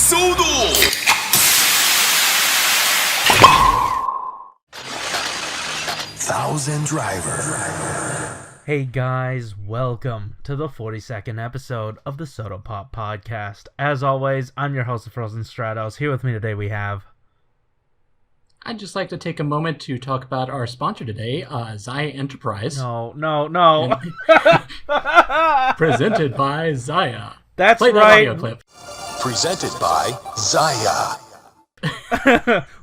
CHODO! Thousand Driver. Hey guys, welcome to the 42nd episode of the CHODO Pop Podcast. As always, I'm your host, the Frozen Stratos. Here with me today we have... I'd just like to take a moment to talk about our sponsor today, ZAIA Enterprise. No. Presented by ZAIA. That's Play that right. audio clip. Presented by ZAIA.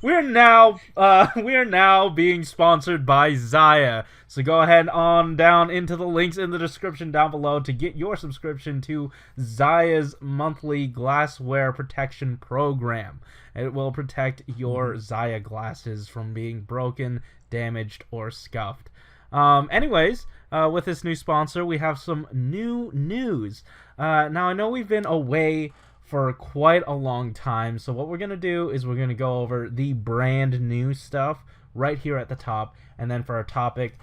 We're now being sponsored by ZAIA. So go ahead on down into the links in the description down below to get your subscription to ZAIA's monthly glassware protection program. It will protect your ZAIA glasses from being broken, damaged, or scuffed. Anyways, with this new sponsor, we have some new news. Now, I know we've been away for quite a long time, so what we're going to do is we're going to go over the brand new stuff right here at the top, and then for our topic,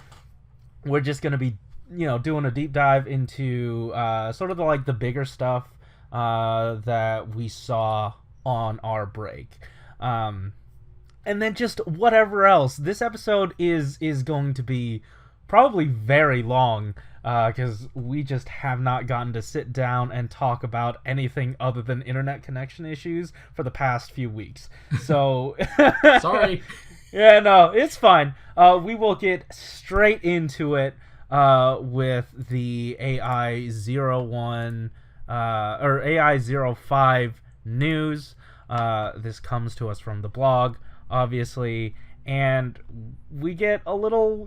we're just going to be, doing a deep dive into sort of the bigger stuff that we saw on our break. And then just whatever else. This episode is going to be probably very long, because we just have not gotten to sit down and talk about anything other than internet connection issues for the past few weeks. So, Sorry. Yeah, no, it's fine. We will get straight into it with the AI01 or AI05 news. This comes to us from the blog, obviously. And we get a little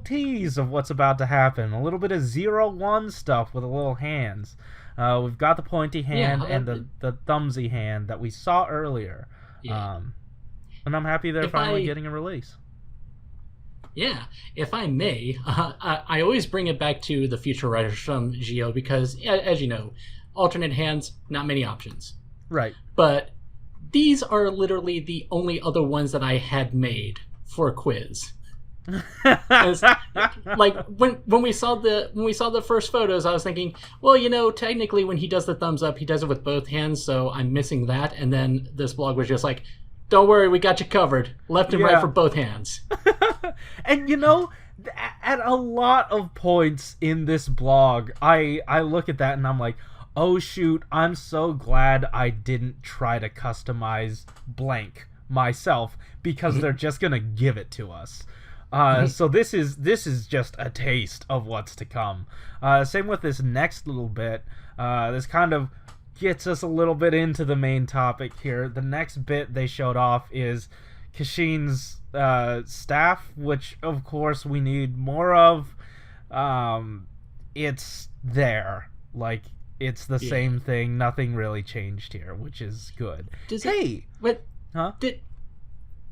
tease of what's about to happen. A little bit of 01 stuff with the little hands. We've got the pointy hand and the thumbsy hand that we saw earlier. Yeah. And I'm happy they're finally getting a release. Yeah, if I may, I always bring it back to the future writers from Geo because, as you know, alternate hands, not many options. Right. But these are literally the only other ones that I had made for a quiz. Like when we saw the first photos, I was thinking, well, technically when he does the thumbs up, he does it with both hands, so I'm missing that. And then this blog was just like, don't worry, we got you covered, left and right for both hands. And at a lot of points in this blog, I look at that and I'm like, oh shoot, I'm so glad I didn't try to customize blank myself, because they're just gonna give it to us. So this is just a taste of what's to come. Same with this next little bit. This kind of gets us a little bit into the main topic here. The next bit they showed off is Kashin's staff, which of course we need more of. It's there. It's the same thing. Nothing really changed here, which is good.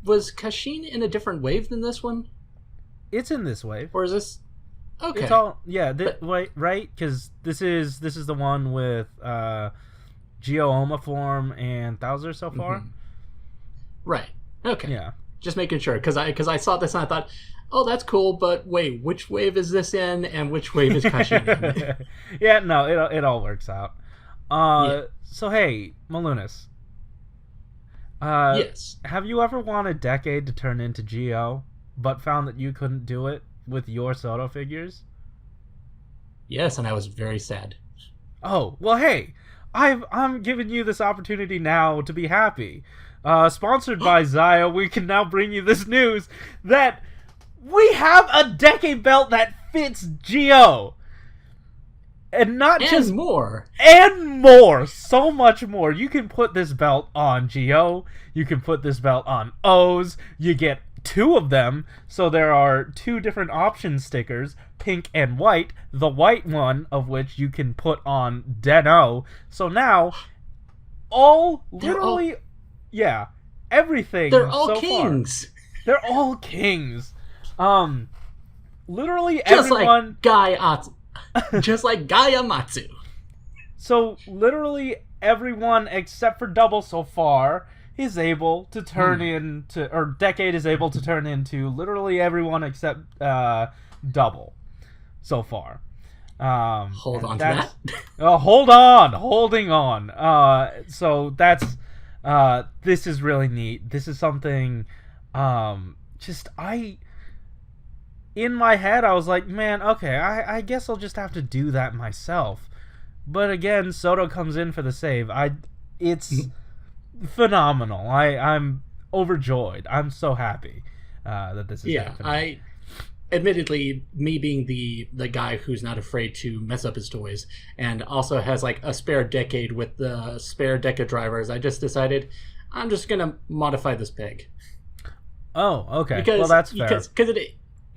Was Kashin in a different wave than this one? It's in this wave. Or is this... Okay. It's all... Yeah, right? Because this is the one with Geo Ohma form and Thouser so far. Mm-hmm. Right. Okay. Yeah. Just making sure, because I saw this and I thought, oh, that's cool, but wait, which wave is this in, and which wave is Kashin in? Yeah, no, it all works out. So, hey, Malunis. Yes. Have you ever wanted Decade to turn into Geo, but found that you couldn't do it with your CHODO figures? Yes, and I was very sad. Oh, well, hey, I'm giving you this opportunity now to be happy. Sponsored by ZAIA, we can now bring you this news that we have a Decade belt that fits Geo. And more. And more. So much more. You can put this belt on Geo. You can put this belt on O's. You get 2 of them. So there are 2 different option stickers, pink and white. The white one of which you can put on Den-O. So now, everything. They're all so kings. Far, they're all kings. Literally just everyone. Just like Gaia Matsu. So literally everyone except for Double so far is able to turn into, or Decade is able to turn into literally everyone except Double so far. Hold on to that. Holding on. So that's this is really neat. This is something. In my head, I was like, man, okay, I guess I'll just have to do that myself. But again, CHODO comes in for the save. It's phenomenal. I'm overjoyed. I'm so happy that this is happening. Admittedly, me being the guy who's not afraid to mess up his toys and also has like a spare decade with the spare deck of drivers, I just decided I'm just gonna modify this peg. Oh, okay. Well, that's fair. Because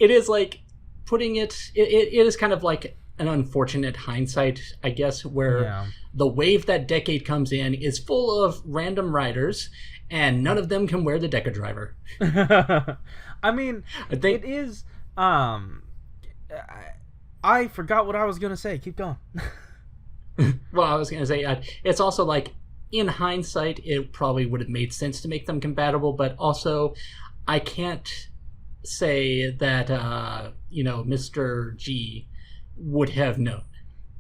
it is like putting it is kind of like an unfortunate hindsight, I guess, where the wave that decade comes in is full of random riders and none of them can wear the deca driver. I mean, it is. I forgot what I was gonna say. Keep going. Well, I was gonna say it's also like in hindsight, it probably would have made sense to make them compatible, but also I can't say that Mr. G would have known.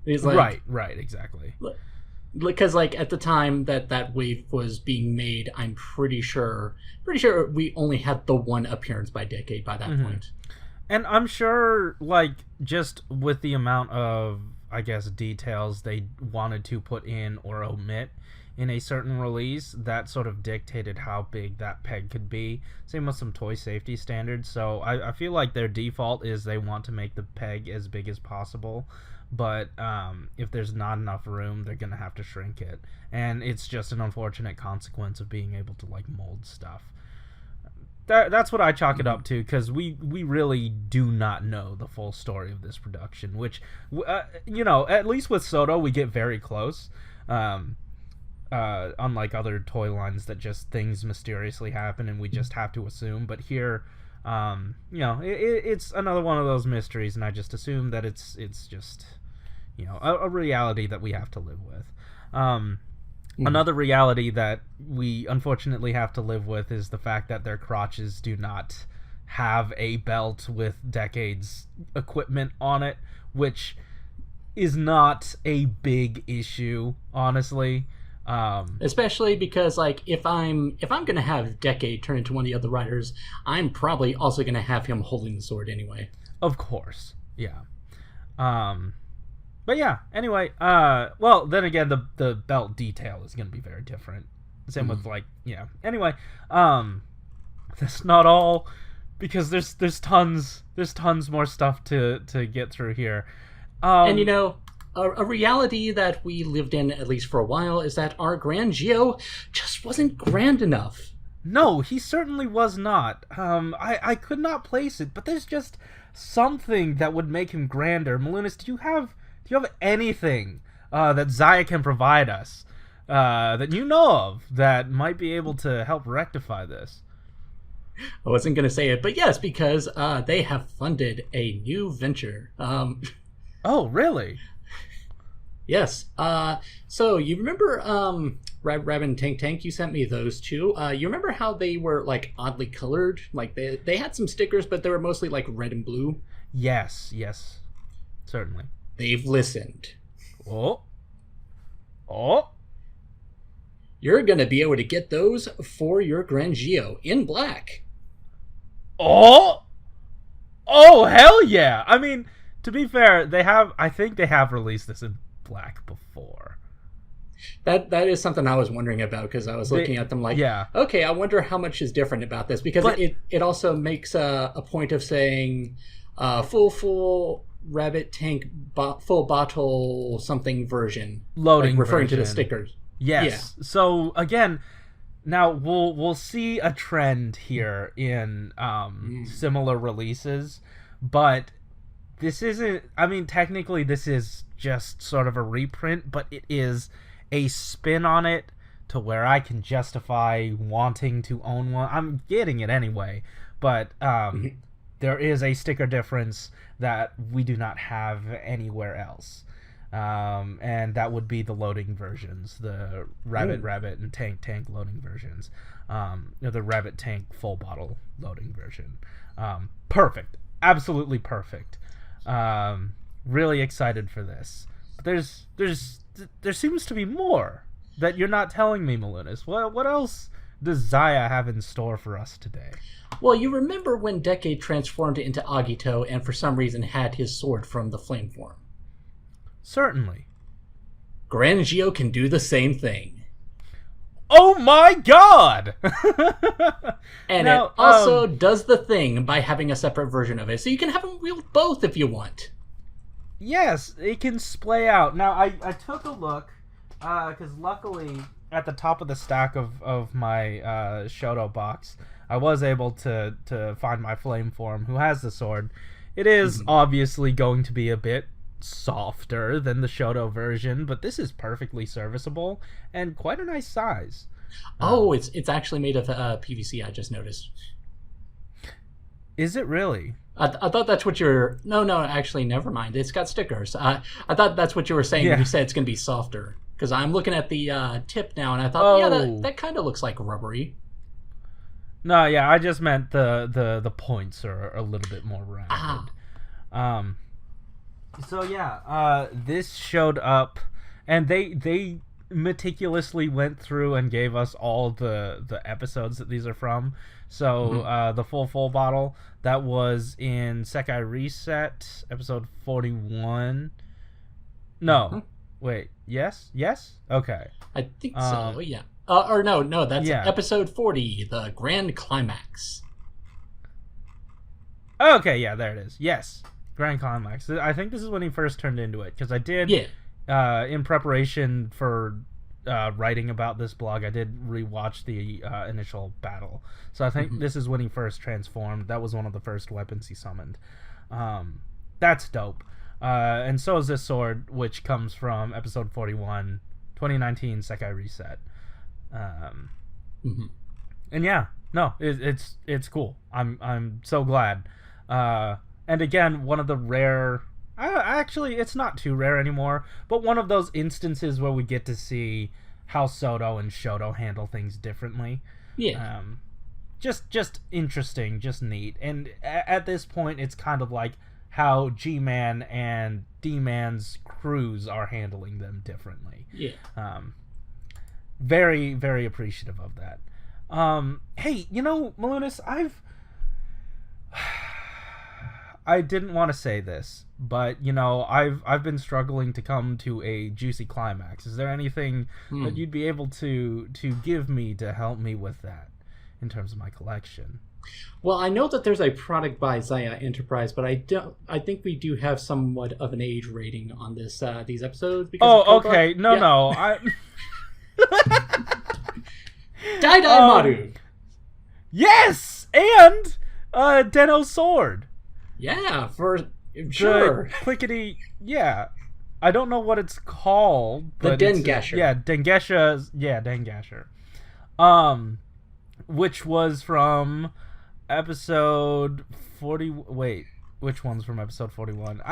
It's like, right, exactly. Because like at the time that wave was being made, I'm pretty sure we only had the one appearance by decade by that point. And I'm sure, like, just with the amount of, I guess, details they wanted to put in or omit in a certain release, that sort of dictated how big that peg could be. Same with some toy safety standards. So I feel like their default is they want to make the peg as big as possible. But if there's not enough room, they're going to have to shrink it. And it's just an unfortunate consequence of being able to, like, mold stuff. That's what I chalk it up to, because we really do not know the full story of this production, which, at least with CHODO, we get very close. Unlike other toy lines that just things mysteriously happen and we just have to assume. But here, it's another one of those mysteries, and I just assume that it's just, a reality that we have to live with. Another reality that we unfortunately have to live with is the fact that their crotches do not have a belt with Decade's equipment on it, which is not a big issue, honestly. Especially because, like, if I'm gonna have Decade turn into one of the other riders, I'm probably also gonna have him holding the sword anyway. Of course, yeah. But yeah, anyway, well, then again, the belt detail is going to be very different. Same with, like, Anyway, that's not all, because there's tons more stuff to get through here. And, a reality that we lived in, at least for a while, is that our Grand Geo just wasn't grand enough. No, he certainly was not. I could not place it, but there's just something that would make him grander. Malunis, do you have anything that ZAIA can provide us that you know of that might be able to help rectify this? I wasn't going to say it, but yes, because they have funded a new venture. Oh, really? Yes. So you remember Rabbit and Tank? You sent me those two. You remember how they were like oddly colored? Like they had some stickers, but they were mostly like red and blue. Yes, certainly. They've listened. Oh. You're gonna be able to get those for your Grand Geo in black. Oh, hell yeah! I mean, to be fair, I think they have released this in black before. That is something I was wondering about, because I was looking at them like, okay, I wonder how much is different about this, because it also makes a point of saying full Rabbit Tank full bottle something version, loading, like referring version. to the stickers. Yes. Yeah. So again, now we'll see a trend here in similar releases, but this isn't. I mean, technically, this is just sort of a reprint, but it is a spin on it to where I can justify wanting to own one. I'm getting it anyway, but there is a sticker difference that we do not have anywhere else. And that would be the loading versions, the Rabbit and Tank loading versions. The Rabbit Tank full bottle loading version. Perfect. Absolutely perfect. really excited for this. But there seems to be more that you're not telling me, Malunis. What else does ZAIA have in store for us today? Well, you remember when Decade transformed into Agito and for some reason had his sword from the flame form? Certainly. Grangio can do the same thing. Oh my god! And now, it also does the thing by having a separate version of it, so you can have them wield both if you want. Yes, it can splay out. Now, I took a look, because luckily, at the top of the stack of my Shodo box, I was able to find my flame form, who has the sword. It is obviously going to be a bit softer than the Shodo version, but this is perfectly serviceable and quite a nice size. Oh, it's actually made of PVC, I just noticed. Is it really? I thought that's what you're... No, actually, never mind. It's got stickers. I thought that's what you were saying when you said it's going to be softer. Because I'm looking at the tip now, and I thought, that kind of looks like rubbery. No, yeah, I just meant the points are a little bit more rounded. So yeah, this showed up, and they meticulously went through and gave us all the episodes that these are from. So the full bottle, that was in Sekai Reset, episode 41. No, wait, yes? Okay. I think so, yeah. Or no, that's episode 40, the Grand Climax. Okay, yeah, there it is. Yes, Grand Climax. I think this is when he first turned into it, because I did, in preparation for writing about this blog, I did rewatch the initial battle. So I think this is when he first transformed. That was one of the first weapons he summoned. That's dope. And so is this sword, which comes from episode 41, 2019 Sekai Reset. And yeah, no, it's cool. I'm so glad. And again, one of the rare, actually it's not too rare anymore, but one of those instances where we get to see how Shodo and Shodo handle things differently. Yeah. Just interesting, just neat. And at this point, it's kind of like how G-Man and D-Man's crews are handling them differently. Yeah. Very, very appreciative of that. Hey, Malunis, I didn't want to say this, but I've been struggling to come to a juicy climax. Is there anything that you'd be able to give me to help me with that in terms of my collection? Well, I know that there's a product by ZAIA Enterprise, but I think we do have somewhat of an age rating on this these episodes. Because okay. No. Dai Maru. Yes, and Denno's sword. Yeah, for sure. Clickety, yeah. I don't know what it's called. The Dengasher. Dengasher. Which was from episode 40. Wait, which one's from episode 41?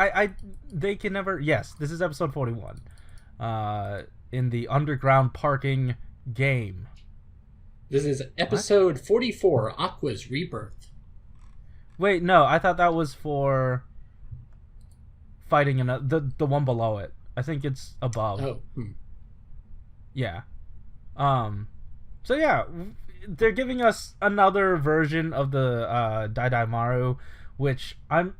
They can never. Yes, this is episode 41. In the underground parking game. This is episode 44, Aqua's Rebirth. Wait, no, I thought that was for fighting the one below it. I think it's above. Oh. Yeah. So yeah, they're giving us another version of the Dai Maru, which I'm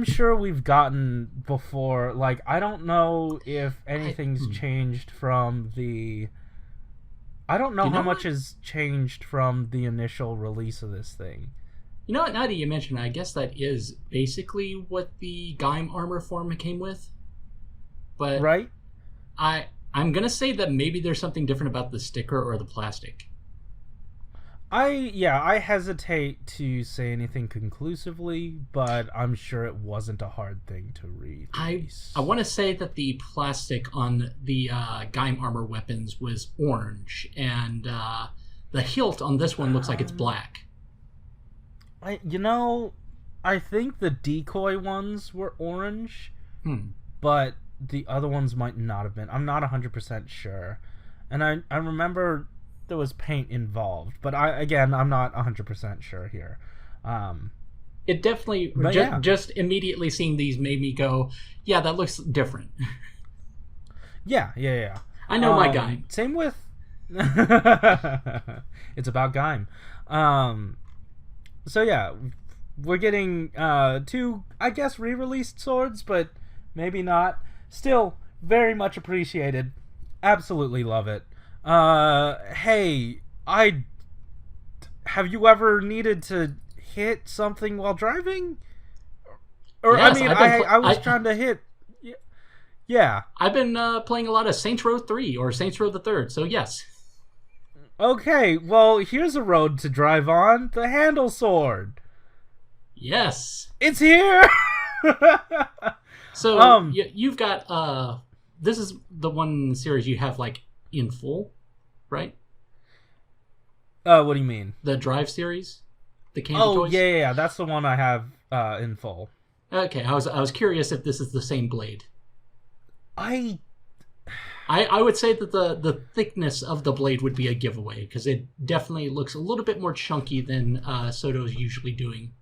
sure we've gotten before. Like, I don't know if anything's changed from the... I don't know how much has changed from the initial release of this thing. You know what, now that you mention it, I guess that is basically what the Gaim armor form came with. But right? I'm going to say that maybe there's something different about the sticker or the plastic. I hesitate to say anything conclusively, but I'm sure it wasn't a hard thing to read. I want to say that the plastic on the Gaim armor weapons was orange, and the hilt on this one looks like it's black. I think the decoy ones were orange, but the other ones might not have been. I'm not 100% sure. And I remember there was paint involved, but I'm not 100% sure here. it definitely just immediately seeing these made me go, yeah, that looks different. Yeah. I know my guy. Same with. It's about Gaim. So yeah, we're getting 2, I guess, re-released swords, but maybe not. Still, very much appreciated. Absolutely love it. Hey, have you ever needed to hit something while driving? Or yes, I was trying to hit. Yeah. I've been playing a lot of Saints Row 3 or Saints Row the Third, so yes. Okay, well, here's a road to drive on. The handle sword. Yes. It's here! So, you've got, this is the one series you have, like, in full, right? What do you mean? The Drive series? The candy toys? Yeah, that's the one I have in full. Okay, I was curious if this is the same blade. I would say that the thickness of the blade would be a giveaway, because it definitely looks a little bit more chunky than Soto's usually doing.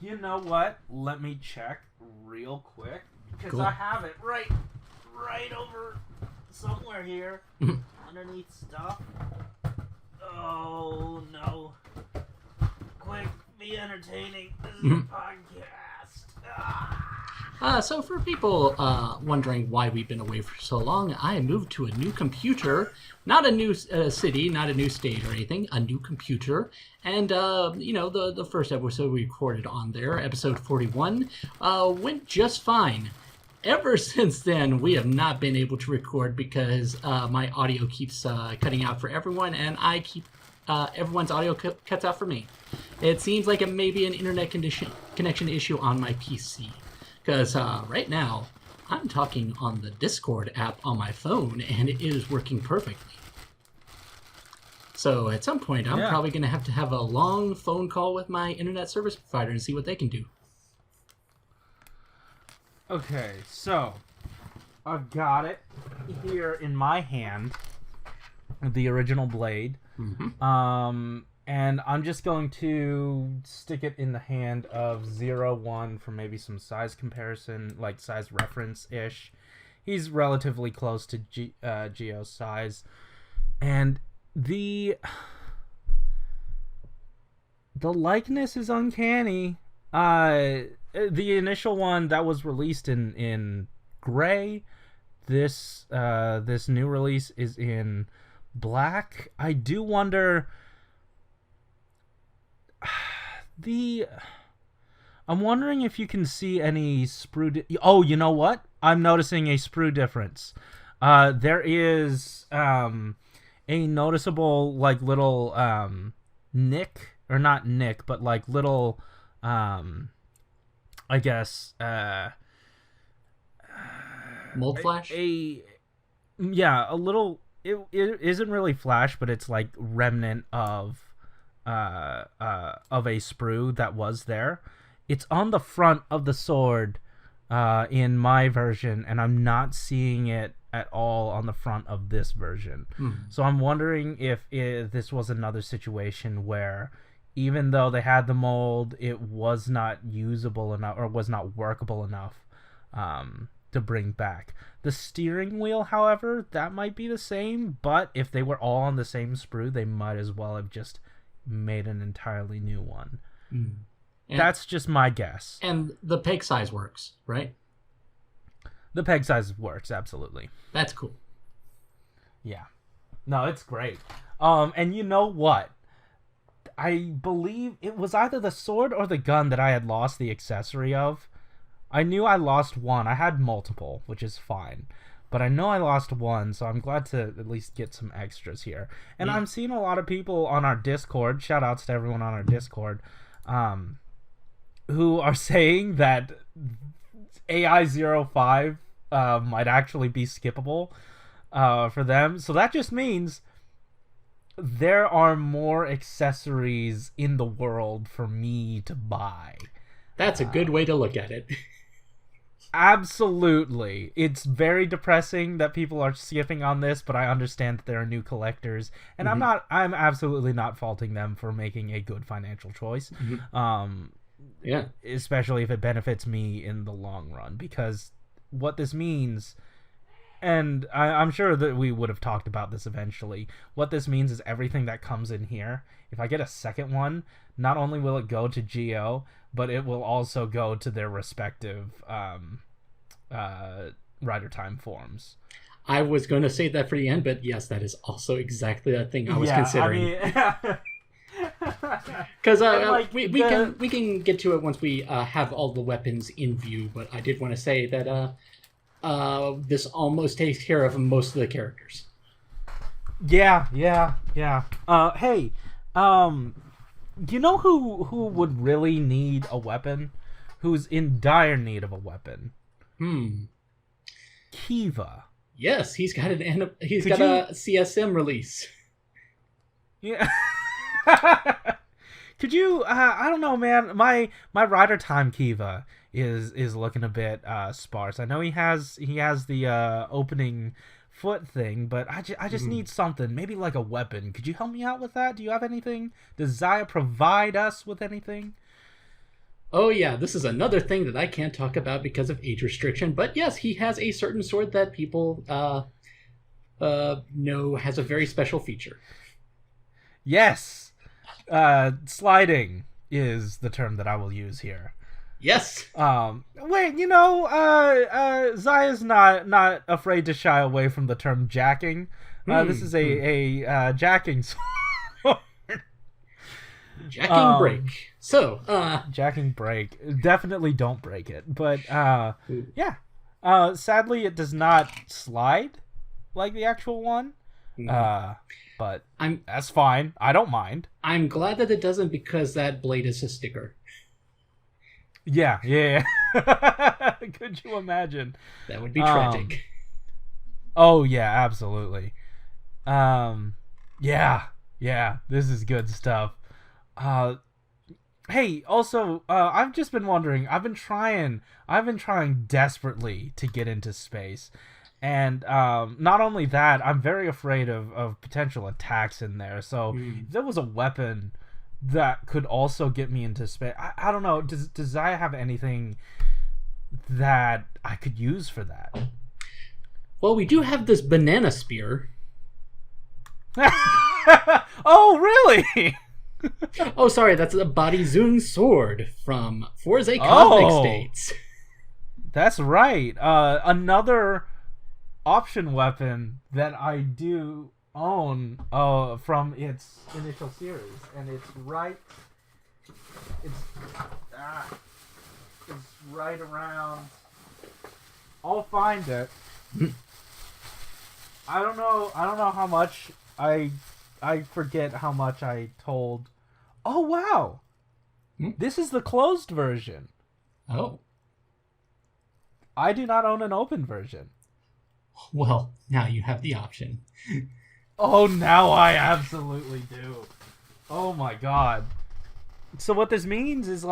You know what? Let me check real quick, because Cool. I have it right over somewhere here, underneath stuff. Oh no! Quick, be entertaining. This is a podcast. So for people wondering why we've been away for so long, I moved to a new computer, not a new city, not a new state or anything, a new computer. And, the first episode we recorded on there, episode 41, went just fine. Ever since then, we have not been able to record because my audio keeps cutting out for everyone, and I keep everyone's audio cuts out for me. It seems like it may be an internet connection issue on my PC. Because right now, I'm talking on the Discord app on my phone, and it is working perfectly. So at some point, I'm probably going to have a long phone call with my internet service provider and see what they can do. Okay, so I've got it here in my hand, the original blade. And I'm just going to stick it in the hand of 01 for maybe some size comparison, like size reference-ish. He's relatively close to Geo's size. And the likeness is uncanny. The initial one that was released in gray. This new release is in black. I do wonder... I'm wondering if you can see any sprue... Oh, you know what? I'm noticing a sprue difference. There is a noticeable, like, little nick, or not nick, but like little, I guess, Mold flash? A little... It isn't really flash, but it's like remnant of a sprue that was there. It's on the front of the sword in my version, and I'm not seeing it at all on the front of this version. So I'm wondering if this was another situation where even though they had the mold, it was not usable enough or was not workable enough to bring back. The steering wheel, however, that might be the same, but if they were all on the same sprue, they might as well have just made an entirely new one. That's just my guess. And the peg size works, right? The peg size works, absolutely. That's cool. Yeah. No, it's great. And you know what? I believe it was either the sword or the gun that I had lost the accessory of. I knew I lost one. I had multiple, which is fine. But I know I lost one, so I'm glad to at least get some extras here. And I'm seeing a lot of people on our Discord, shout outs to everyone on our Discord, who are saying that AI05 might actually be skippable for them. So that just means there are more accessories in the world for me to buy. That's a good way to look at it. Absolutely. It's very depressing that people are skipping on this, but I understand that there are new collectors, and I'm absolutely not faulting them for making a good financial choice. Yeah. Especially if it benefits me in the long run, because what this means, and I'm sure that we would have talked about this eventually, what this means is everything that comes in here, if I get a second one, not only will it go to Geo, but it will also go to their respective Rider Time forms. I was going to say that for the end, but yes, that is also exactly that thing I was considering. Because we can get to it once we have all the weapons in view, but I did want to say that this almost takes care of most of the characters. Yeah. Hey, you know who would really need a weapon? Who's in dire need of a weapon? Kiva. Yes, he's got a CSM release. Yeah. Could you? I don't know, man. My Rider Time Kiva is looking a bit sparse. I know he has the opening foot thing, but I just need something. Maybe like a weapon. Could you help me out with that? Do you have anything? Does ZAIA provide us with anything? Oh yeah, this is another thing that I can't talk about because of age restriction. But yes, he has a certain sword that people know has a very special feature. Yes. Sliding is the term that I will use here. Yes. Wait, ZAIA's not afraid to shy away from the term jacking. This is a jacking sword. Jacking break. So, jacking break. Definitely don't break it. But yeah. Sadly it does not slide like the actual one. But that's fine. I don't mind. I'm glad that it doesn't, because that blade is a sticker. Yeah. Could you imagine? That would be tragic. Oh yeah, absolutely. Yeah. This is good stuff. Hey, also, I've just been wondering. I've been trying desperately to get into space. And not only that, I'm very afraid of potential attacks in there. So if there was a weapon that could also get me into space, I don't know. Does ZAIA have anything that I could use for that? Well, we do have this banana spear. Oh, really? Oh, sorry. That's a Bodyzoon sword from Forza Cosmic States. That's right. Another option weapon that I do own from its initial series, and it's right around. I'll find it. I don't know how much I forget how much I told. Oh wow. This is the closed version. Oh. I do not own an open version. Well, now you have the option. Oh, now I absolutely do. Oh my god. So what this means is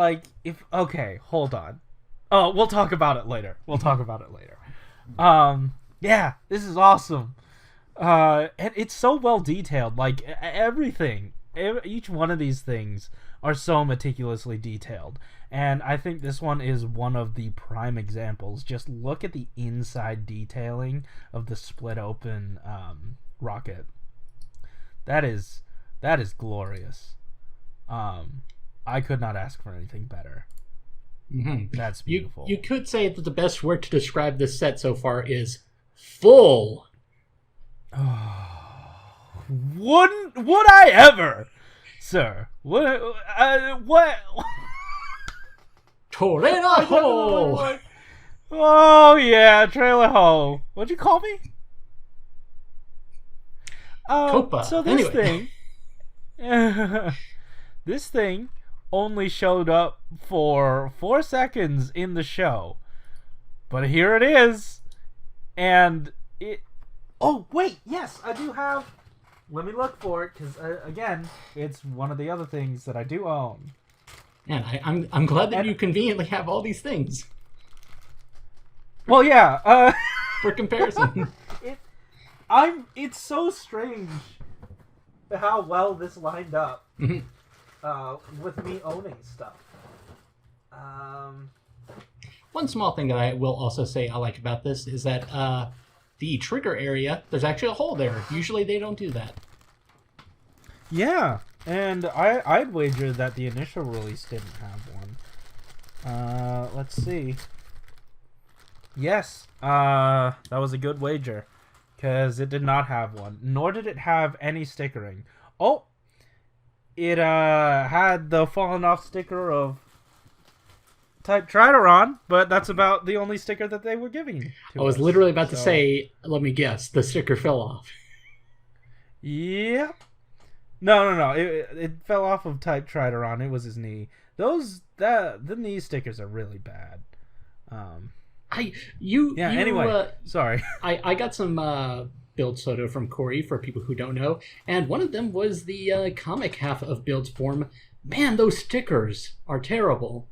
okay, hold on. Oh, we'll talk about it later. Yeah, this is awesome. And it's so well detailed. Everything, each one of these things are so meticulously detailed. And I think this one is one of the prime examples. Just look at the inside detailing of the split open rocket. That is glorious. I could not ask for anything better. That's beautiful. You could say that the best word to describe this set so far is full. Would I ever, sir? What? Torero! Oh yeah, trailer hole. What'd you call me? Copa. So this thing, this thing only showed up for 4 seconds in the show, but here it is, and it. Oh wait, yes, I do have. Let me look for it, because again, it's one of the other things that I do own. Man, I'm glad that you conveniently have all these things. Well, yeah. For comparison. It's so strange how well this lined up with me owning stuff. One small thing that I will also say I like about this is that the trigger area, there's actually a hole there. Usually they don't do that. Yeah, and I'd wager that the initial release didn't have one. Let's see. Yes, that was a good wager, because it did not have one, nor did it have any stickering. Oh, it had the fallen off sticker of Type Trideron, but that's about the only sticker that they were giving to I was us. literally about to say, let me guess, the sticker fell off. Yep. No. It fell off of Type Trideron. It was his knee. The knee stickers are really bad. Anyway, sorry. I got some build photo from Corey for people who don't know, and one of them was the comic half of build form. Man, those stickers are terrible.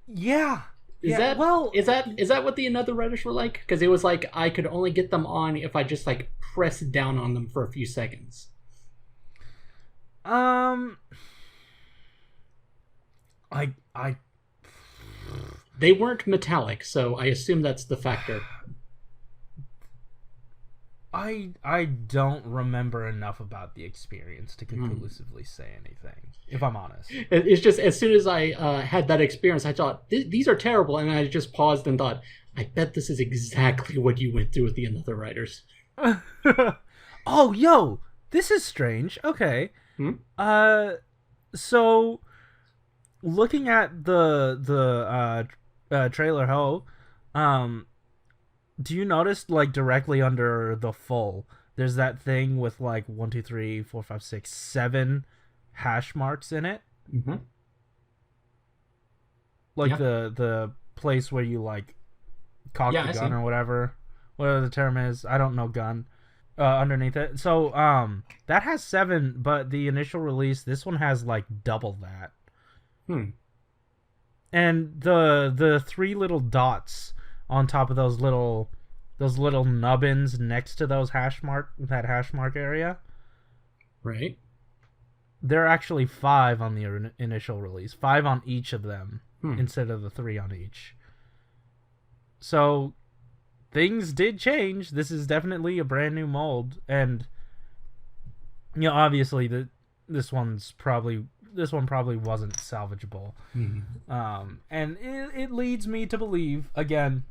Yeah. Is that what the another writers were like? Because it was like I could only get them on if I just like pressed down on them for a few seconds. They weren't metallic, so I assume that's the factor. I don't remember enough about the experience to conclusively say anything, if I'm honest. It's just, as soon as I had that experience, I thought, these are terrible, and I just paused and thought, I bet this is exactly what you went through with the Another Writers. Oh, yo! This is strange. Okay. So, looking at the trailer hoe, do you notice, like, directly under the full, there's that thing with, like, 1, 2, 3, 4, 5, 6, 7 hash marks in it? Mm-hmm. Like, the place where you, like, cock the gun or whatever the term is. I don't know gun. Underneath it. So, that has 7, but the initial release, this one has, like, double that. And the 3 little dots on top of those little nubbins next to that hash mark area, right? They're actually 5 on the initial release, 5 on each of them instead of the 3 on each. So things did change. This is definitely a brand new mold, and obviously this one probably wasn't salvageable. And it leads me to believe, again,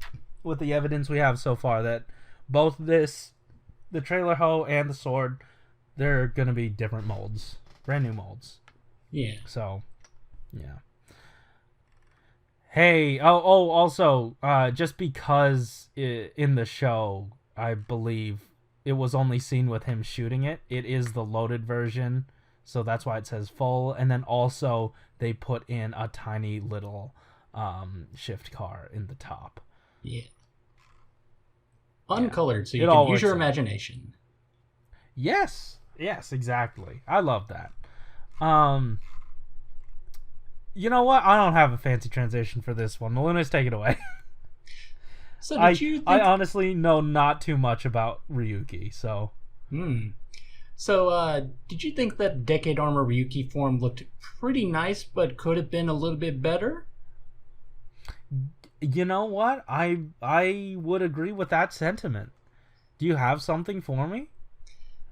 with the evidence we have so far, that both the trailer hoe and the sword, they're going to be different molds. Brand new molds. Yeah. So, yeah. Hey, also, just because in the show, I believe it was only seen with him shooting it, it is the loaded version. So that's why it says full. And then also they put in a tiny little shift car in the top. Yeah. Uncolored, so you It can all use your works out. imagination. Yes, exactly. I love that. You know what? I don't have a fancy transition for this one. Malunis, take it away. So did you think... I honestly know not too much about Ryuki, so... So, did you think that Decade Armor Ryuki form looked pretty nice, but could have been a little bit better? You know what? I would agree with that sentiment. Do you have something for me?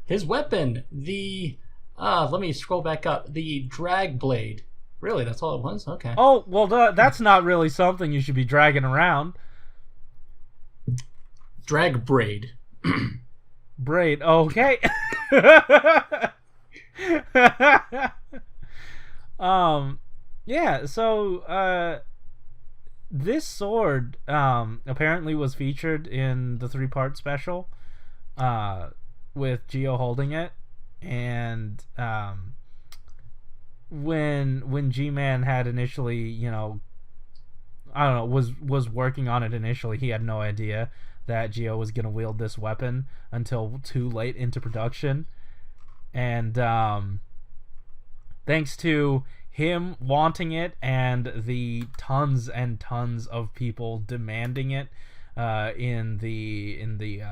His weapon, the... let me scroll back up. The drag blade. Really, that's all it was? Okay. Oh, well, that's not really something you should be dragging around. Drag braid. Braid, okay. Yeah, so this sword apparently was featured in the 3-part special with Geo holding it, and when G-Man had initially, I don't know, was working on it initially, he had no idea that Geo was going to wield this weapon until too late into production. And thanks to him wanting it and the tons and tons of people demanding it in the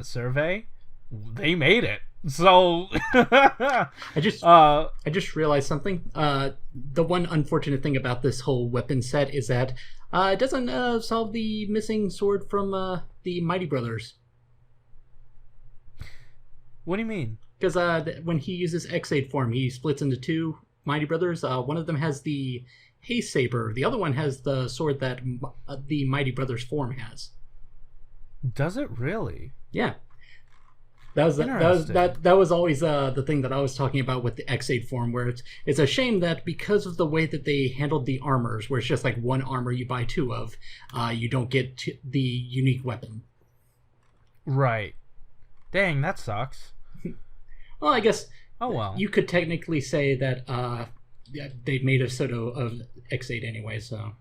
survey, they made it. So I just realized something. The one unfortunate thing about this whole weapon set is that it doesn't solve the missing sword from the Mighty Brothers. What do you mean? Because when he uses X-Aid form, he splits into two Mighty Brothers. One of them has the Haste Saber. The other one has the sword that the Mighty Brothers form has. Does it really? Yeah. That was always the thing that I was talking about with the X-Aid form, where it's a shame that because of the way that they handled the armors, where it's just like one armor you buy two of, you don't get the unique weapon. Right. Dang, that sucks. Well, I guess you could technically say that they made a shodo of X-Aid anyway, so...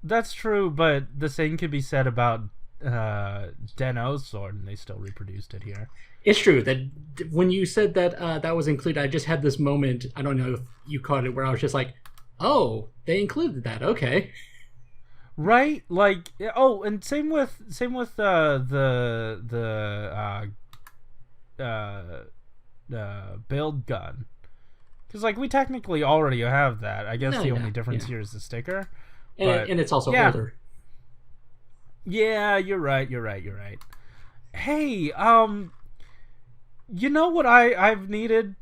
That's true, but the same could be said about Deno's sword, and they still reproduced it here. It's true that when you said that that was included, I just had this moment, I don't know if you caught it, where I was just like, oh, they included that, okay. Right? Like, oh, and same with the build gun, because like we technically already have that. I guess the only difference here is the sticker, and it's also older. Yeah, you're right. Hey, you know what I've needed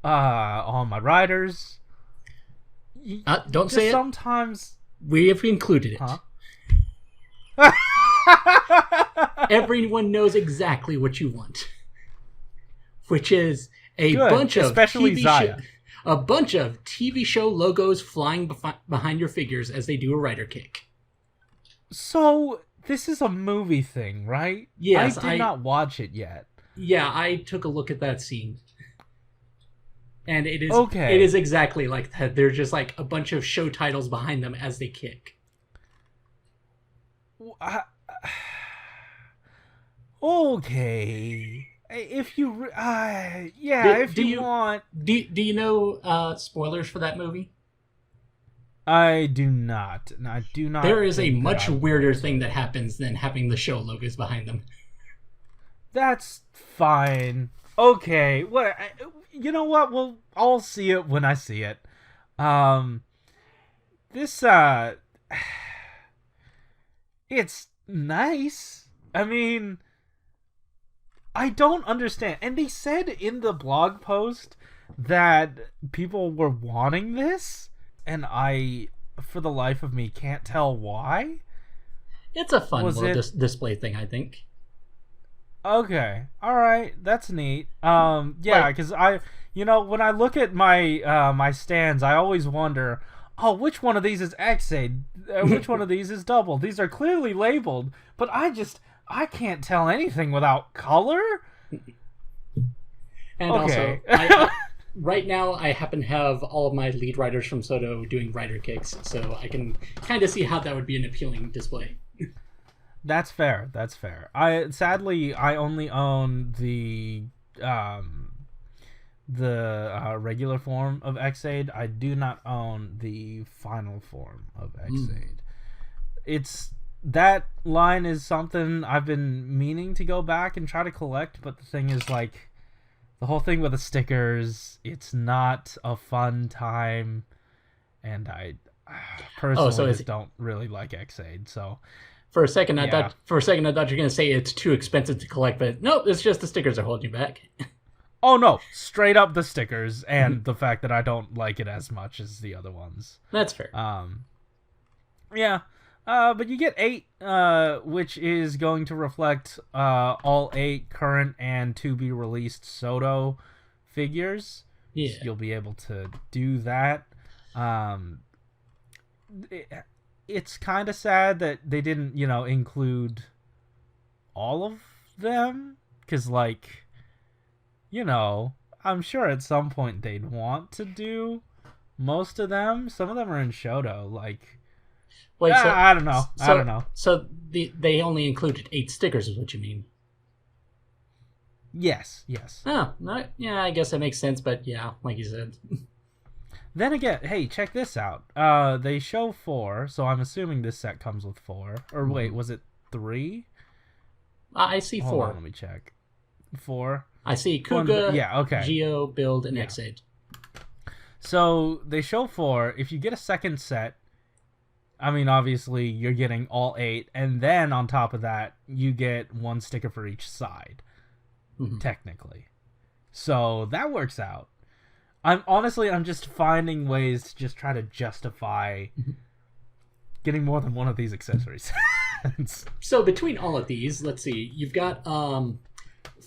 on my riders? Don't say it. Sometimes we have included it. Huh? Everyone knows exactly what you want, which is a Good, bunch of especially ZAIA. A bunch of TV show logos flying behind your figures as they do a rider kick. So this is a movie thing, right? Yes, I did not watch it yet. Yeah, I took a look at that scene. And it is okay. It is exactly like that. They're just like a bunch of show titles behind them as they kick. Okay. If you want. Do you know spoilers for that movie? I do not. I do not. There is a much weirder thing that happens than having the show logos behind them. That's fine. Okay. What? You know what? Well, I'll see it when I see it. This it's nice. I mean, I don't understand. And they said in the blog post that people were wanting this, and I, for the life of me, can't tell why. It's a fun little display thing, I think. Okay. All right. That's neat. Yeah, because when I look at my my stands, I always wonder, oh, which one of these is X-Aid? Which one of these is double? These are clearly labeled, but I can't tell anything without color. And okay. Also, right now I happen to have all of my lead riders from CHODO doing rider kicks, so I can kind of see how that would be an appealing display. That's fair. Sadly I only own the regular form of X-Aid. I do not own the final form of X-Aid. It's that line is something I've been meaning to go back and try to collect, but the thing is, like, the whole thing with the stickers, it's not a fun time, and I personally just don't really like X-Aid, so... For a second, I thought you were going to say it's too expensive to collect, but nope, it's just the stickers are holding you back. Oh, no. Straight up the stickers and the fact that I don't like it as much as the other ones. That's fair. Yeah. But you get 8, which is going to reflect all 8 current and to-be-released CHODO figures. Yeah. So you'll be able to do that. It's kind of sad that they didn't, include all of them. Because, like, I'm sure at some point they'd want to do most of them. Some of them are in shodo, like... Wait, I don't know. I don't know. So they only included 8 stickers is what you mean? Yes. Oh, yeah, I guess that makes sense, but yeah, like you said. Then again, hey, check this out. They show 4, so I'm assuming this set comes with 4. Or wait, was it 3? I see Hold 4. on, let me check. 4. I see Kuga, yeah, okay. Geo, Build, and X8. So they show 4. If you get a second set, I mean, obviously you're getting all 8, and then on top of that, you get 1 sticker for each side, technically. So that works out. I'm just finding ways to just try to justify getting more than one of these accessories. So between all of these, let's see, you've got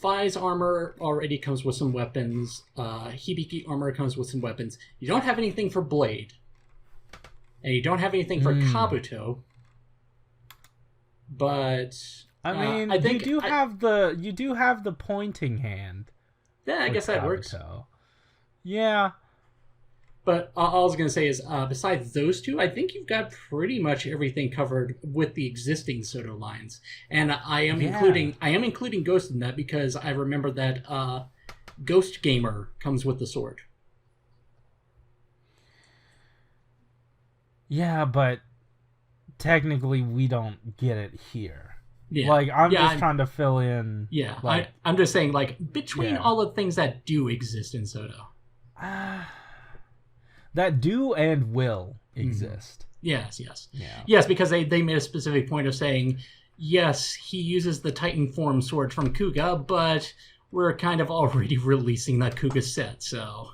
Fai's armor already comes with some weapons. Hibiki armor comes with some weapons. You don't have anything for Blade. And you don't have anything for Kabuto. But I mean, I think you do have the pointing hand. Yeah, I guess that Kabuto. works. Yeah. But all I was going to say is, besides those two, I think you've got pretty much everything covered with the existing Shodo lines. And I am including Ghost in that because I remember that Ghost Gamer comes with the sword. Yeah, but technically we don't get it here. Yeah. Like, I'm trying to fill in... Yeah, like, I'm just saying, like, between all the things that do exist in Shodo. That do and will exist. Yes. Yeah. Yes, because they made a specific point of saying, yes, he uses the Titan form sword from Kuga, but we're kind of already releasing that Kuga set, so...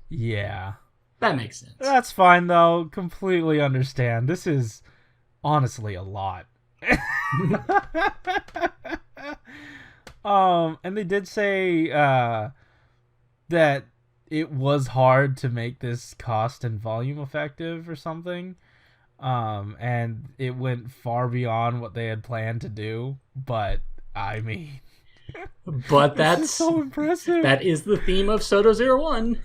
Yeah. That makes sense. That's fine, though. Completely understand. This is honestly a lot. And they did say that it was hard to make this cost and volume effective or something. And it went far beyond what they had planned to do. But, I mean... But that's so impressive. That is the theme of Shodo 01.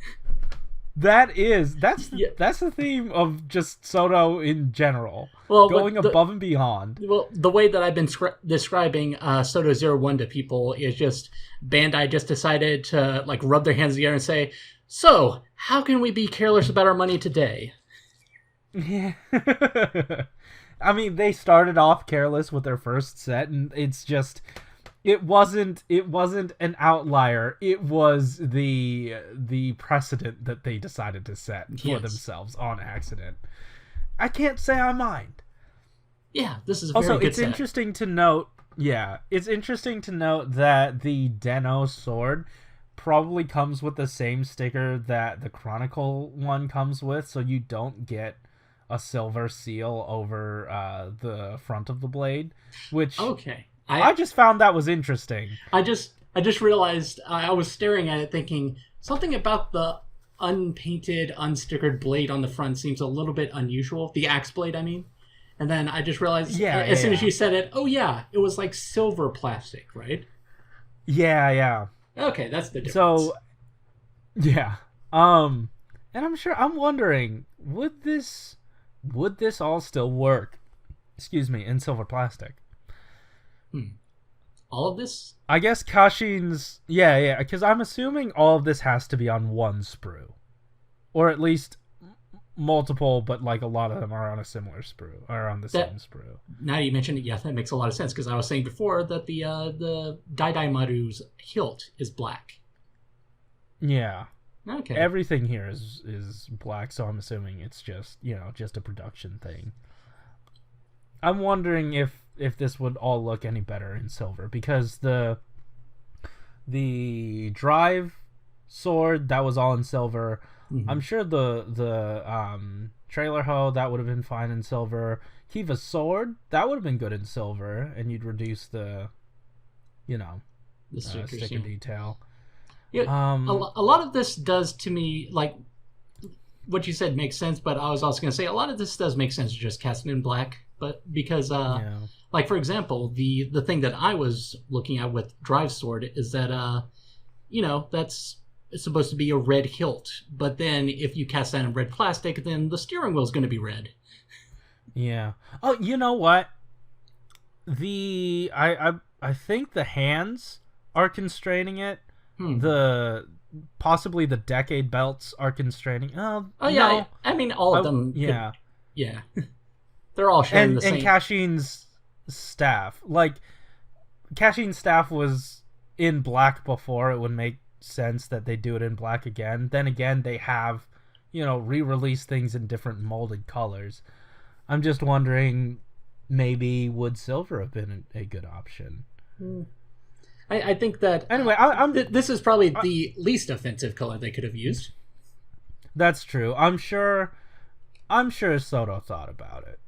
That's the theme of just Shodo in general. Well, going above and beyond. Well, the way that I've been describing Shodo 01 to people is just Bandai just decided to like rub their hands together and say, "So, how can we be careless about our money today?" Yeah. I mean, they started off careless with their first set, and it's just... It wasn't an outlier. It was the precedent that they decided to set for themselves on accident. I can't say I mind. Yeah, this is a very good set. Interesting to note. Yeah, it's interesting to note that the Den-O sword probably comes with the same sticker that the Chronicle one comes with, so you don't get a silver seal over the front of the blade. Which I just found that was interesting. I just realized I was staring at it thinking something about the unpainted, unstickered blade on the front seems a little bit unusual. The axe blade, I mean. And then I just realized as soon as you said it, it was like silver plastic, right? Yeah. Okay, that's the difference. So, yeah. And I'm wondering, would this all still work? Excuse me, in silver plastic? All of this? I guess Kashin's... Yeah, because I'm assuming all of this has to be on one sprue. Or at least multiple, but like a lot of them are on a similar sprue, or on the same sprue. Now you mentioned it, that makes a lot of sense, because I was saying before that the Daidai Maru's hilt is black. Yeah. Okay. Everything here is black, so I'm assuming it's just, just a production thing. I'm wondering if this would all look any better in silver, because the drive sword, that was all in silver. I'm sure the trailer hoe, that would have been fine in silver. Kiva's sword, that would have been good in silver, and you'd reduce the sticker detail. Yeah, a lot of this does to me, like what you said makes sense, but I was also going to say a lot of this does make sense just casting in black, but because like for example, the thing that I was looking at with Drive Sword is that that's supposed to be a red hilt, but then if you cast that in red plastic, then the steering wheel is going to be red. Yeah. Oh, you know what? I think the hands are constraining it. the possibly the decade belts are constraining. Oh no. yeah, I mean all of them. Yeah, yeah, they're all sharing the same. And Cashin's staff, like Cashin's staff was in black before. It would make sense that they do it in black again. Then again, they have, re-release things in different molded colors. I'm just wondering, maybe would silver have been a good option? I think that anyway, this is probably the least offensive color they could have used. That's true. I'm sure Shodo thought about it.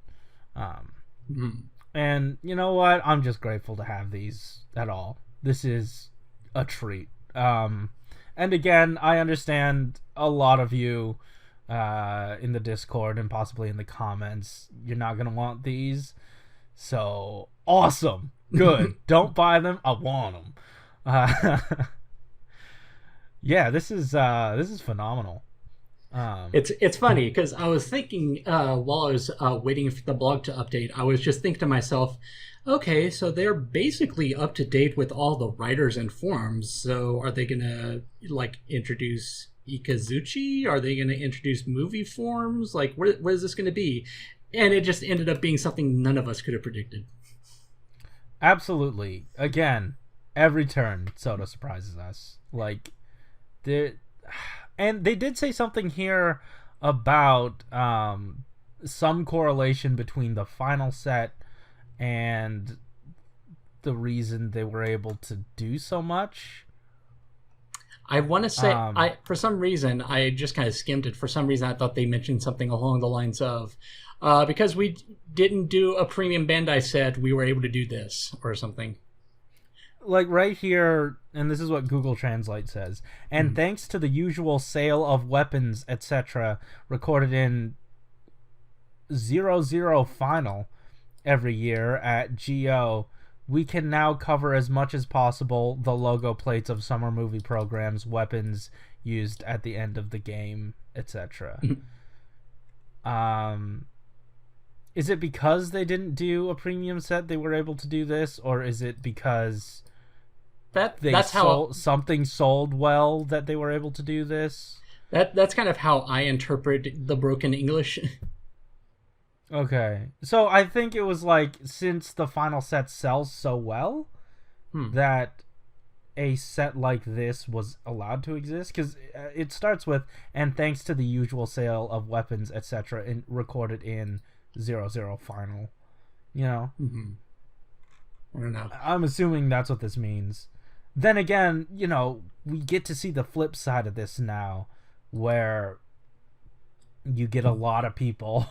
And you know what? I'm just grateful to have these at all. This is a treat. And again, I understand a lot of you in the Discord and possibly in the comments, you're not going to want these. So, awesome. Good. Don't buy them. I want them. Yeah, this is phenomenal. It's funny because I was thinking while I was waiting for the blog to update, I was just thinking to myself, okay, so they're basically up to date with all the writers and forums. So are they gonna introduce Ikazuchi? Are they gonna introduce movie forms? What is this gonna be? And it just ended up being something none of us could have predicted. Absolutely. Again, every turn Soda surprises us. And they did say something here about some correlation between the final set and the reason they were able to do so much. I want to say, for some reason, I just kind of skimmed it. For some reason, I thought they mentioned something along the lines of, because we didn't do a premium Bandai set, we were able to do this, or something. Right here, and this is what Google Translate says, and thanks to the usual sale of weapons, etc., recorded in 00 Final every year at GO, we can now cover as much as possible the logo plates of summer movie programs, weapons used at the end of the game, etc. Is it because they didn't do a premium set they were able to do this, or is it because something sold well that they were able to do this? That's kind of how I interpret the broken English. Okay. So I think it was since the final set sells so well that a set like this was allowed to exist, because it starts with, and thanks to the usual sale of weapons, etc., recorded in 00 Final. I don't know. I'm assuming that's what this means. Then again, we get to see the flip side of this now, where you get a lot of people,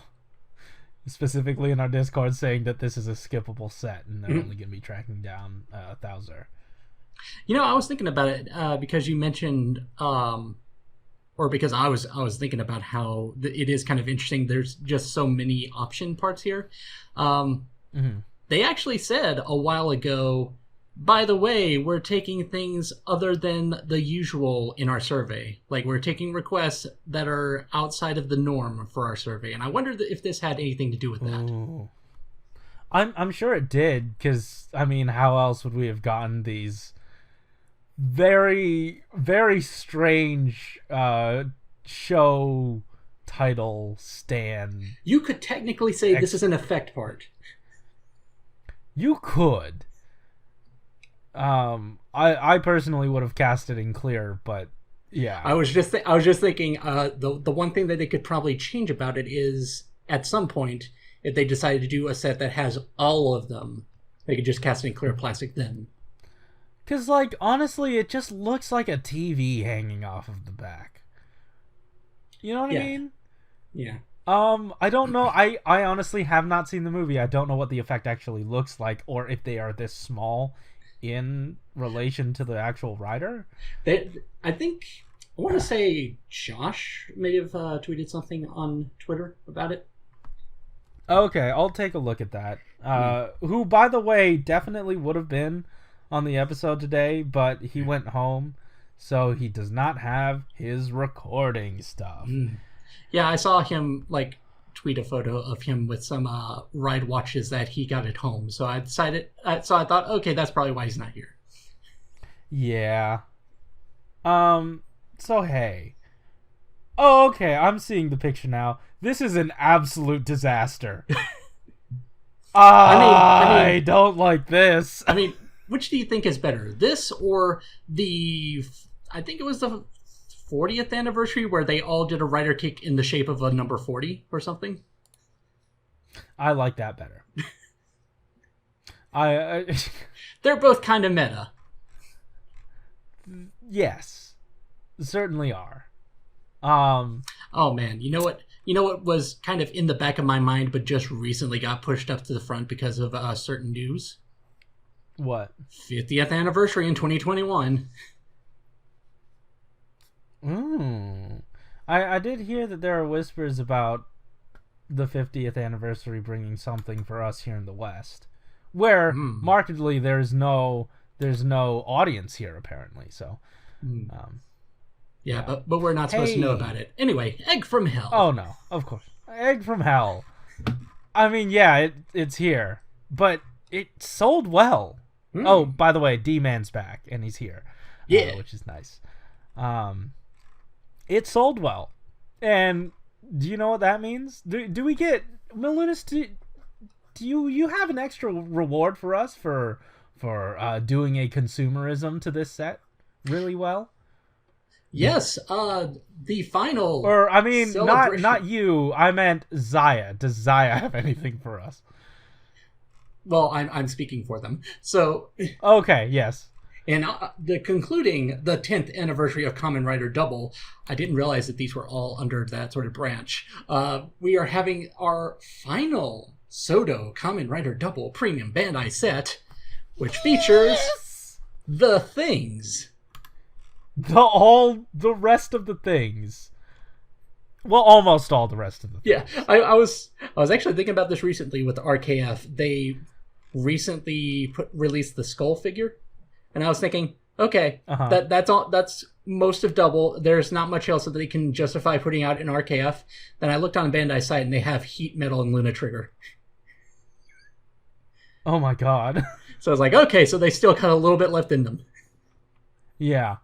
specifically in our Discord, saying that this is a skippable set, and they're only going to be tracking down Thouser. I was thinking about it because you mentioned, or because I was thinking about how it is kind of interesting. There's just so many option parts here. They actually said a while ago, by the way, we're taking things other than the usual in our survey. We're taking requests that are outside of the norm for our survey. And I wondered if this had anything to do with that. Ooh. I'm sure it did, because, how else would we have gotten these very, very strange show title stand? You could technically say this is an effect part. You could. I personally would have cast it in clear, but yeah. I was just thinking the one thing that they could probably change about it is at some point, if they decided to do a set that has all of them, they could just cast it in clear plastic then. Because honestly, it just looks like a TV hanging off of the back. You know what I mean? Yeah. I don't know. I honestly have not seen the movie. I don't know what the effect actually looks like, or if they are this small in relation to the actual writer. I want to say Josh may have tweeted something on Twitter about it. Okay, I'll take a look at that. Who, by the way, definitely would have been on the episode today, but he went home, so he does not have his recording stuff. Yeah, I saw him tweet a photo of him with some ride watches that he got at home. So I thought, okay, that's probably why he's not here. Yeah. So hey. Oh, okay, I'm seeing the picture now. This is an absolute disaster. I don't like this. I mean, which do you think is better? This or I think it was the 40th anniversary where they all did a rider kick in the shape of a number 40 or something? I like that better. They're both kind of meta. Yes. Certainly are. Oh man, you know what was kind of in the back of my mind but just recently got pushed up to the front because of certain news? What? 50th anniversary in 2021. I did hear that there are whispers about the 50th anniversary bringing something for us here in the West, where markedly there's no audience here apparently. So, yeah, but we're not supposed to know about it. Anyway, Egg from Hell. Oh no, of course, Egg from Hell. I mean, yeah, it's here, but it sold well. Oh, by the way, D-Man's back and he's here, which is nice. It sold well, and do you know what that means? Do we get Malunis? Do you have an extra reward for us for doing a consumerism to this set really well? Yes, the final. Or I mean, not you. I meant ZAIA. Does ZAIA have anything for us? Well, I'm speaking for them. So. Okay. Yes. And concluding the 10th anniversary of Kamen Rider Double, I didn't realize that these were all under that sort of branch. We are having our final CHODO Kamen Rider Double Premium Bandai set, which features the things. The rest of the things. Well, almost all the rest of the things. Yeah, I was actually thinking about this recently with the RKF. They recently released the Skull figure. And I was thinking, okay, that's all. That's most of Double. There's not much else that they can justify putting out in RKF. Then I looked on Bandai's site, and they have Heat Metal and Luna Trigger. Oh my god! So I was like, okay, so they still got a little bit left in them. Yeah,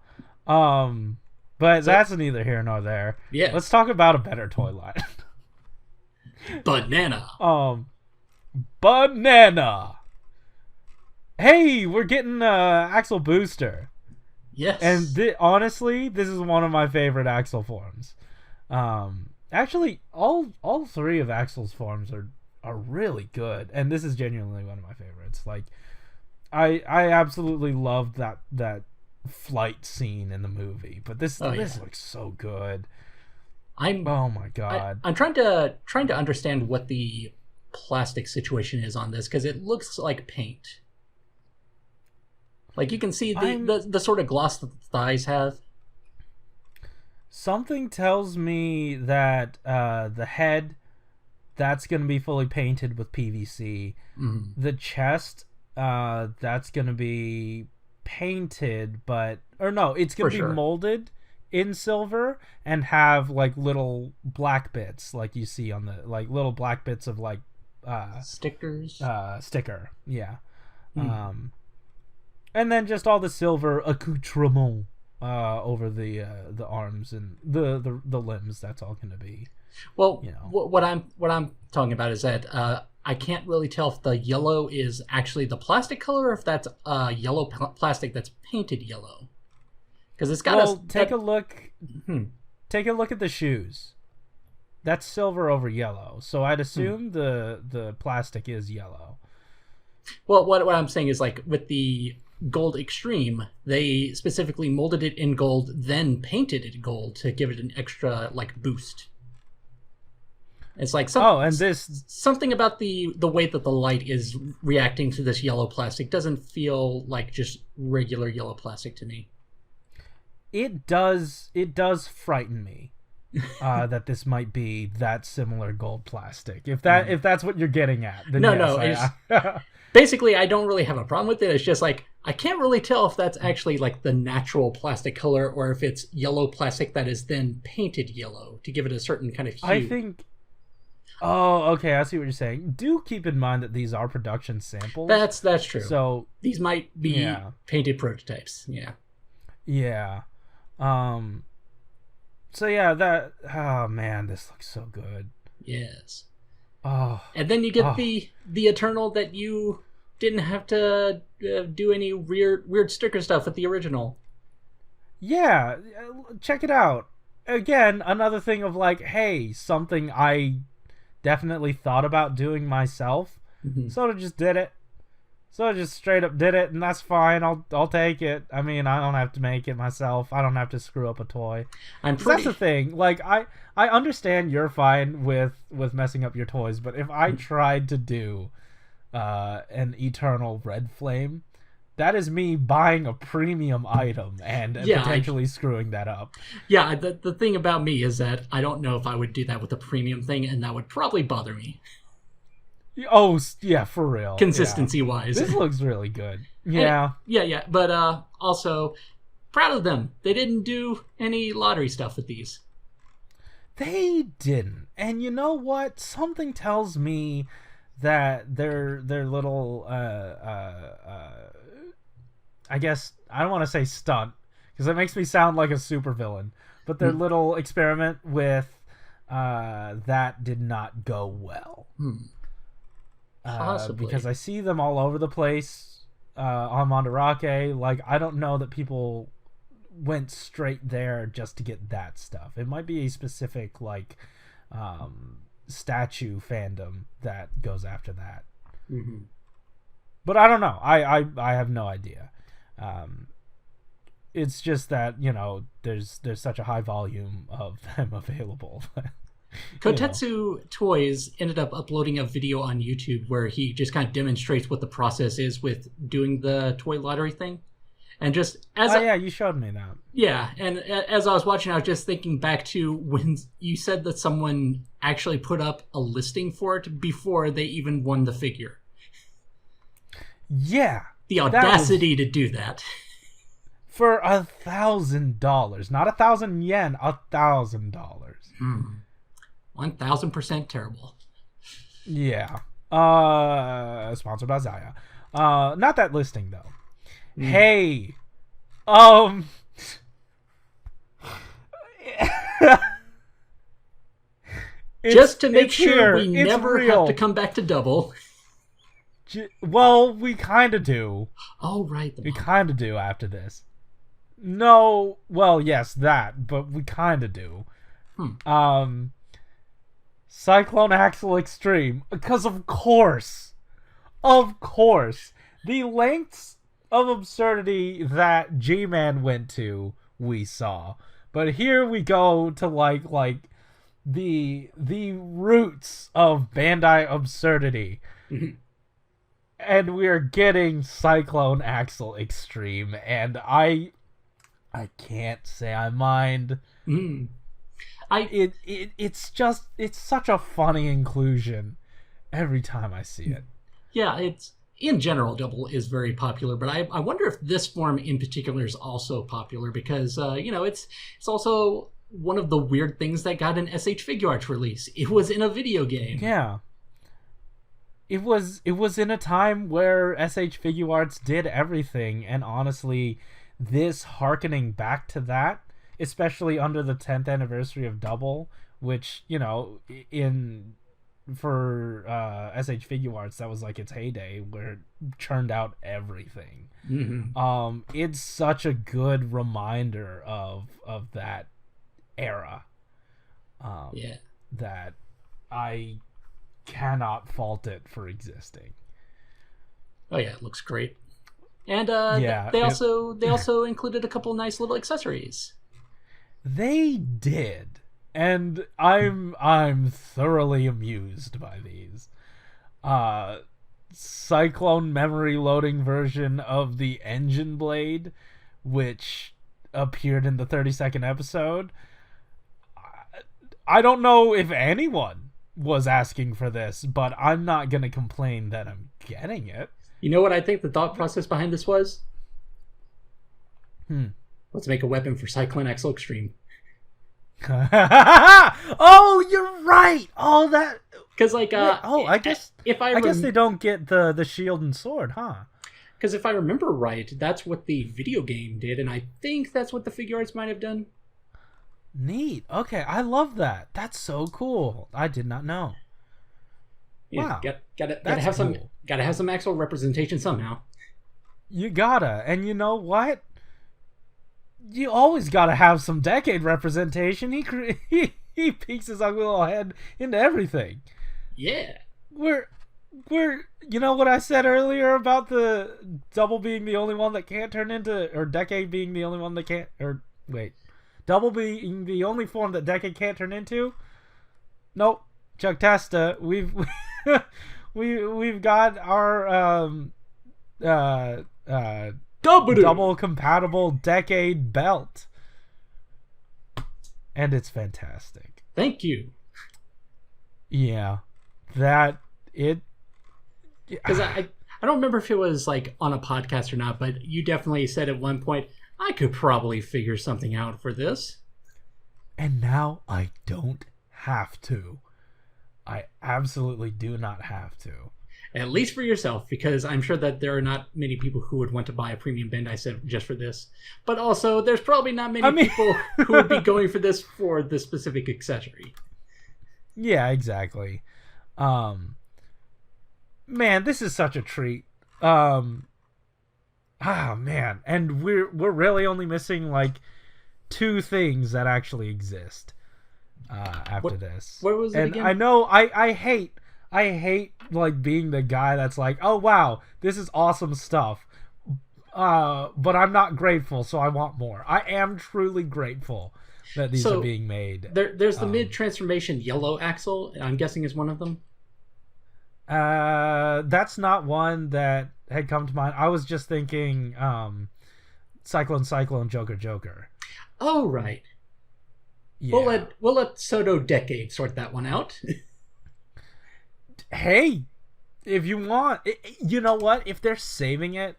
but that's neither here nor there. Yeah, let's talk about a better toy line. Banana. Banana. Hey, we're getting Axel Booster. Yes. And honestly, this is one of my favorite Axel forms. Actually, all three of Axel's forms are really good, and this is genuinely one of my favorites. Like, I absolutely loved that flight scene in the movie, but this looks so good. Oh my god. I'm trying to understand what the plastic situation is on this, because it looks like paint. Like, you can see the sort of gloss that the thighs have. Something tells me that the head, that's going to be fully painted with PVC. The chest, that's going to be painted, it's going to be molded in silver and have, like, little black bits, like you see on the, like, little black bits of, like, stickers? Sticker, yeah. And then just all the silver accoutrement over the arms and the limbs. That's all going to be. Well, you know. what I'm talking about is that I can't really tell if the yellow is actually the plastic color or if that's yellow plastic that's painted yellow. Because it's got take a look. Take a look at the shoes. That's silver over yellow, so I'd assume the plastic is yellow. Well, what I'm saying is, like, with the Gold Extreme, they specifically molded it in gold, then painted it gold to give it an extra, like, boost. It's like something about the way that the light is reacting to this yellow plastic doesn't feel like just regular yellow plastic to me. It does frighten me that this might be that similar gold plastic. If that's what you're getting at, then yes, basically, I don't really have a problem with it. It's just like, I can't really tell if that's actually like the natural plastic color or if it's yellow plastic that is then painted yellow to give it a certain kind of hue. I think... Oh, okay, I see what you're saying. Do keep in mind that these are production samples. That's true. So these might be painted prototypes. Yeah. Yeah. So yeah, that. Oh man, this looks so good. Yes. Oh. And then you get the Eternal that you didn't have to do any weird sticker stuff with the original. Yeah, check it out. Again, another thing of like, hey, something I definitely thought about doing myself. Sort of just did it. So just straight up did it, and that's fine. I'll take it. I mean, I don't have to make it myself. I don't have to screw up a toy. That's the thing. Like, I understand you're fine with messing up your toys, but if I tried to do an Eternal Red Flame, that is me buying a premium item and potentially screwing that up. Yeah, the thing about me is that I don't know if I would do that with a premium thing, and that would probably bother me. Oh, yeah, for real. Consistency-wise. This looks really good. Yeah. Yeah. But also, proud of them. They didn't do any lottery stuff with these. They didn't. And you know what? Something tells me that their little, I guess, I don't want to say stunt, because it makes me sound like a supervillain, but their little experiment with that did not go well. Possibly. Because I see them all over the place on Mandarake. Like, I don't know that people went straight there just to get that stuff. It might be a specific, like, statue fandom that goes after that. But I don't know. I have no idea. It's just that, you know, there's such a high volume of them available. Kotetsu Toys ended up uploading a video on YouTube where he just kind of demonstrates what the process is with doing the toy lottery thing. And just as yeah, you showed me that. Yeah, and as I was watching, I was just thinking back to when you said that someone actually put up a listing for it before they even won the figure. Yeah. The audacity to do that. For $1,000. Not 1,000 yen, $1,000. 1,000% terrible. Yeah. Sponsored by ZAIA. Not that listing though. Hey. Just to make sure here. we It's never real. have to come back to double. Well, we kind of do. Oh, right. We kind of do after this. No, well, yes, that, but we kind of do. Cyclone Axle Extreme, because of course, the lengths of absurdity that G-Man went to, we saw. But here we go to like the roots of Bandai absurdity. And we are getting Cyclone Axle Extreme, and I can't say I mind. It's such a funny inclusion every time I see it. Yeah, it's in general, double is very popular, but I wonder if this form in particular is also popular because it's also one of the weird things that got an SH Figuarts release. It was in a video game. Yeah. It was in a time where SH Figuarts did everything, and honestly, this harkening back to that, especially under the 10th anniversary of Double, which, you know, for SH Figuarts, that was like its heyday, where it churned out everything. It's such a good reminder of that era. That I cannot fault it for existing. Oh yeah, it looks great. And they also included a couple nice little accessories. They did, and I'm thoroughly amused by these. Cyclone memory loading version of the engine blade, which appeared in the 32nd episode. I don't know if anyone was asking for this, but I'm not gonna complain that I'm getting it. You know what I think the thought process behind this was? Let's make a weapon for Cyclone Axle Extreme. Oh, you're right. Oh, that because like I guess if I guess they don't get the shield and sword, huh? Because if I remember right, that's what the video game did, and I think that's what the figure arts might have done. Neat. Okay, I love that. That's so cool. I did not know. Yeah, Wow. gotta have some actual representation somehow. You gotta. And you know what? You always gotta have some decade representation. He peeks his ugly little head into everything. Yeah. We're you know what I said earlier about the double being the only one that can't turn into, or decade being the only one that can't, or wait, double being the only form that decade can't turn into? Nope. Chuck Testa, we've got our double compatible decade belt, and it's fantastic. Thank you. Yeah, that it. Because I don't remember if it was like on a podcast or not, but you definitely said at one point, I could probably figure something out for this. And now I don't have to. I absolutely do not have to. At least for yourself, because I'm sure that there are not many people who would want to buy a premium Bandai set just for this. But also, there's probably not many people who would be going for this specific accessory. Yeah, exactly. Man, this is such a treat. Man, and we're really only missing like 2 things that actually exist after this. What was it again? I know I hate like being the guy that's like, oh wow, this is awesome stuff. But I'm not grateful, so I want more. I am truly grateful that these are being made. There's the mid-transformation yellow axle, I'm guessing is one of them. That's not one that had come to mind. I was just thinking Cyclone, Joker. Oh, right. Yeah. We'll let CHODO Decade sort that one out. Hey, if you want, you know what? If they're saving it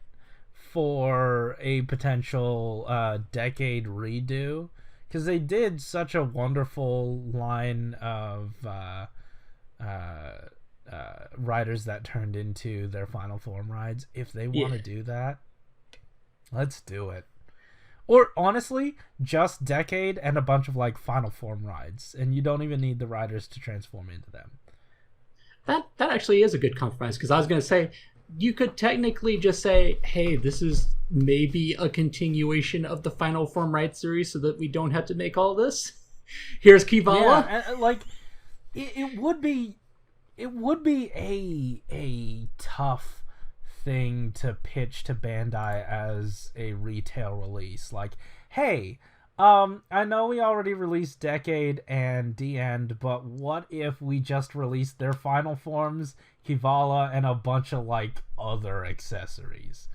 for a potential decade redo, because they did such a wonderful line of riders that turned into their final form rides. If they want to do that, let's do it. Or honestly, just decade and a bunch of like final form rides, and you don't even need the riders to transform into them. That actually is a good compromise, because I was going to say, you could technically just say, hey, this is maybe a continuation of the Final Form Ride series so that we don't have to make all this. Here's Kivala. Yeah, like, it would be a tough thing to pitch to Bandai as a retail release. Like, hey, I know we already released Decade and The End, but what if we just released their final forms, Kivala, and a bunch of like other accessories?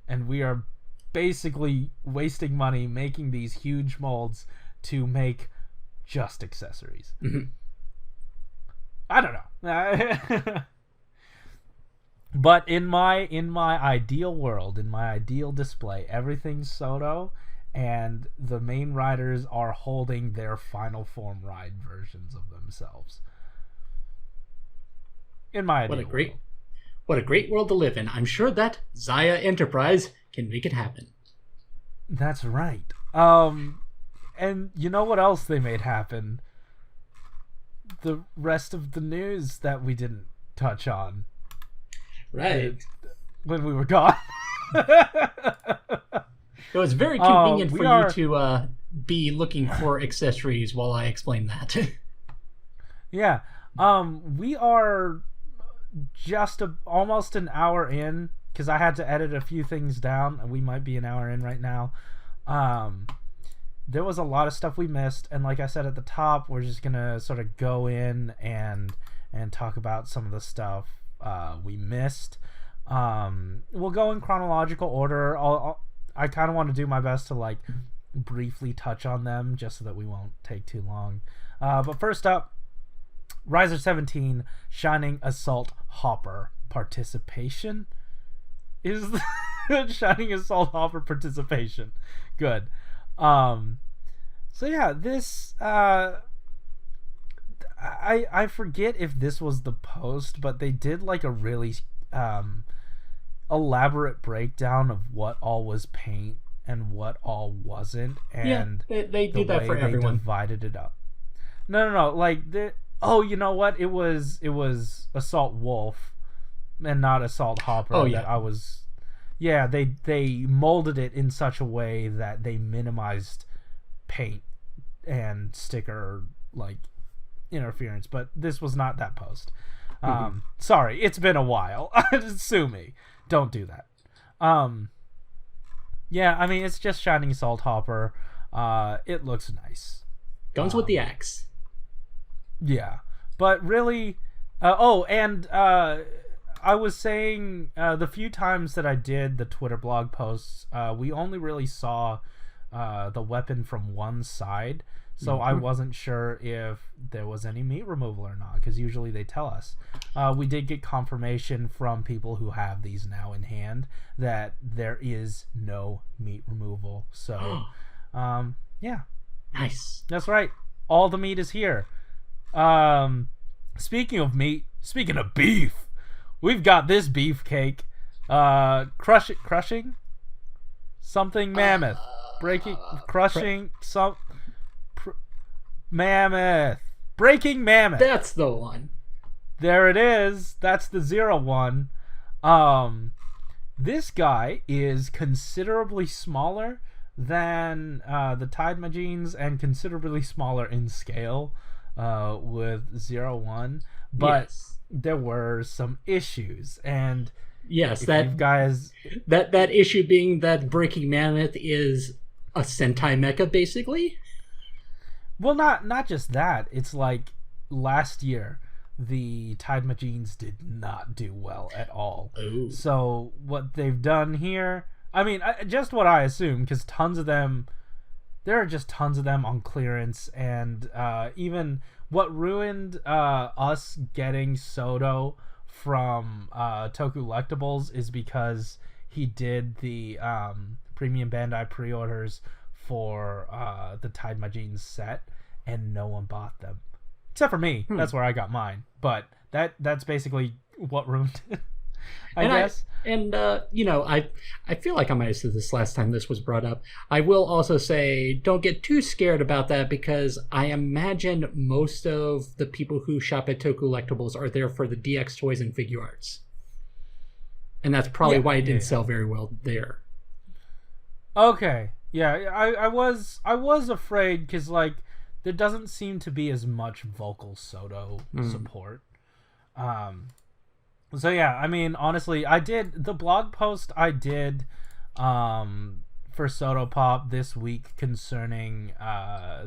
And we are basically wasting money making these huge molds to make just accessories. Mm-hmm. I don't know. But in my ideal world, in my ideal display, everything's CHODO, and the main riders are holding their final form ride versions of themselves. In my ideal world. What a great world to live in. I'm sure that ZAIA Enterprise can make it happen. That's right. And you know what else they made happen? The rest of the news that we didn't touch on. Right. When we were gone. It was very convenient for you to be looking for accessories while I explained that. Yeah. We are just almost an hour in, because I had to edit a few things down, and we might be an hour in right now. There was a lot of stuff we missed, and like I said at the top, we're just gonna sort of go in and talk about some of the stuff we missed. We'll go in chronological order. I kind of want to do my best to like briefly touch on them just so that we won't take too long. But first up, Riser 17 Shining Assault Hopper participation is Shining Assault Hopper participation. Good. So yeah, this I forget if this was the post, but they did like a really elaborate breakdown of what all was paint and what all wasn't, and they do that for everyone. They divided it up. No. Like, you know what? It was Assault Wolf and not Assault Hopper. Oh, yeah. That I was. Yeah, they molded it in such a way that they minimized paint and sticker like interference, but this was not that post. Sorry, it's been a while. Sue me. Don't do that. Yeah, I mean, it's just Shining Assault Hopper. It looks nice. Guns with the axe. Yeah, but really, I was saying the few times that I did the Twitter blog posts, we only really saw the weapon from one side, so I wasn't sure if there was any meat removal or not, because usually they tell us. We did get confirmation from people who have these now in hand that there is no meat removal. So, yeah. Nice. That's right. All the meat is here. Speaking of meat, speaking of beef, we've got this beefcake. Crushing something mammoth. Mammoth. Breaking mammoth. That's the one. There it is. That's the 01. This guy is considerably smaller than the Tide Majins and considerably smaller in scale with 01. But yes, there were some issues, and yes, that issue being that Breaking Mammoth is a Sentai mecha, basically. Well, not just that. It's like last year the Tide Majins did not do well at all. Ooh. So what they've done here, I mean, just what I assume, because there are just tons of them on clearance, and even what ruined us getting Shodo from Tokulectables is because he did the premium Bandai pre-orders for the Tide Majin set, and no one bought them except for me. That's where I got mine, but that's basically what ruined it. I guess. I feel like I might have said this last time this was brought up. I will also say, don't get too scared about that, because I imagine most of the people who shop at Tokulectables are there for the DX toys and figure arts, and that's probably why it didn't sell very well there. Okay, yeah, I was afraid, because like there doesn't seem to be as much vocal Shodo support. So yeah, I mean, honestly, I did the blog post I did for Shodo Pop this week concerning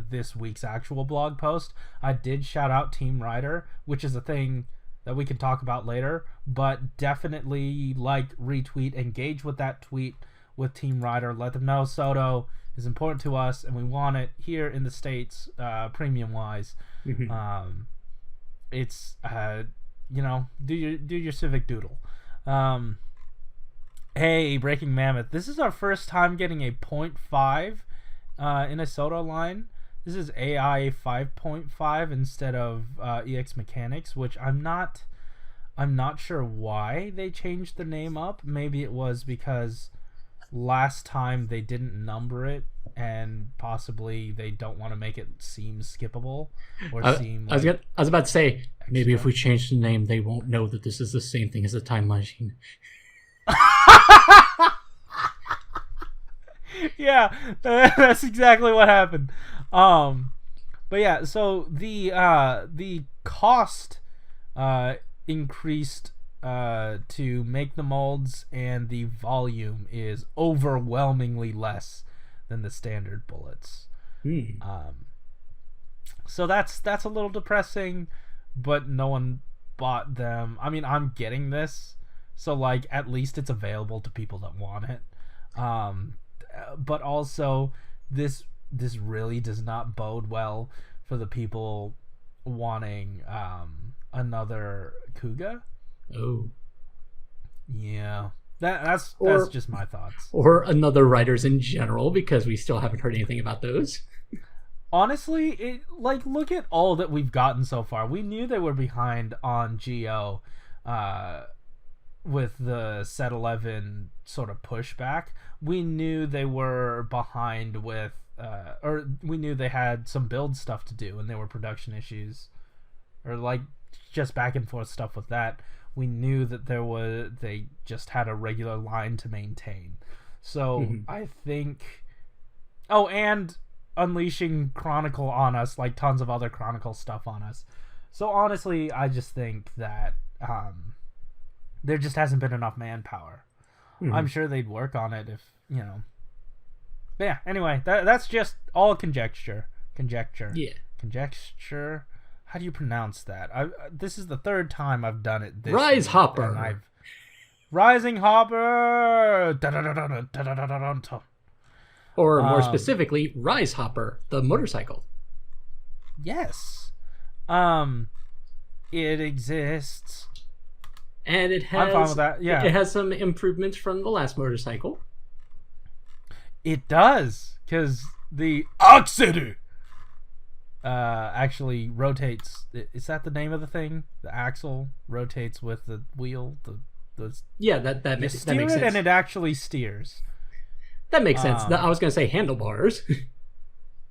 this week's actual blog post. I did shout out Team Rider, which is a thing that we can talk about later, but definitely like, retweet, engage with that tweet with Team Rider, let them know Shodo is important to us and we want it here in the States, premium wise. It's do your civic doodle. Hey, Breaking Mammoth, this is our first time getting a 0.5 in a Shodo line. This is AI 5.5 instead of EX Mechanics, which I'm not sure why they changed the name up. Maybe it was because last time they didn't number it, and possibly they don't want to make it seem skippable or seem like I was about to say, maybe if we change the name, they won't know that this is the same thing as a time machine. Yeah, that's exactly what happened. But yeah, so the cost increased to make the molds, and the volume is overwhelmingly less than the standard bullets. So that's a little depressing, but no one bought them. I mean, I'm getting this, so like at least it's available to people that want it. But also this really does not bode well for the people wanting another Kuga. Oh. Yeah. That's just my thoughts. Or another writers in general, because we still haven't heard anything about those. Honestly, look at all that we've gotten so far. We knew they were behind on Geo the Set 11 sort of pushback, we knew they were behind with, or we knew they had some build stuff to do, and there were production issues, or like just back and forth stuff with that. We knew that they just had a regular line to maintain. So I think, and unleashing Chronicle on us, like tons of other Chronicle stuff on us. So honestly, I just think that there just hasn't been enough manpower. I'm sure they'd work on it if, you know. But yeah, anyway, that's just all conjecture. Yeah. Conjecture? How do you pronounce that? This is the third time I've done it this Rise week, Hopper! Rising Hopper! Or more specifically, Rise Hopper, the motorcycle. Yes. It exists. And it has, I'm fine with that. Yeah. It has some improvements from the last motorcycle. It does, because the accessory actually rotates. Is that the name of the thing? The axle rotates with the wheel. That makes sense. And it actually steers. That makes sense. I was going to say handlebars.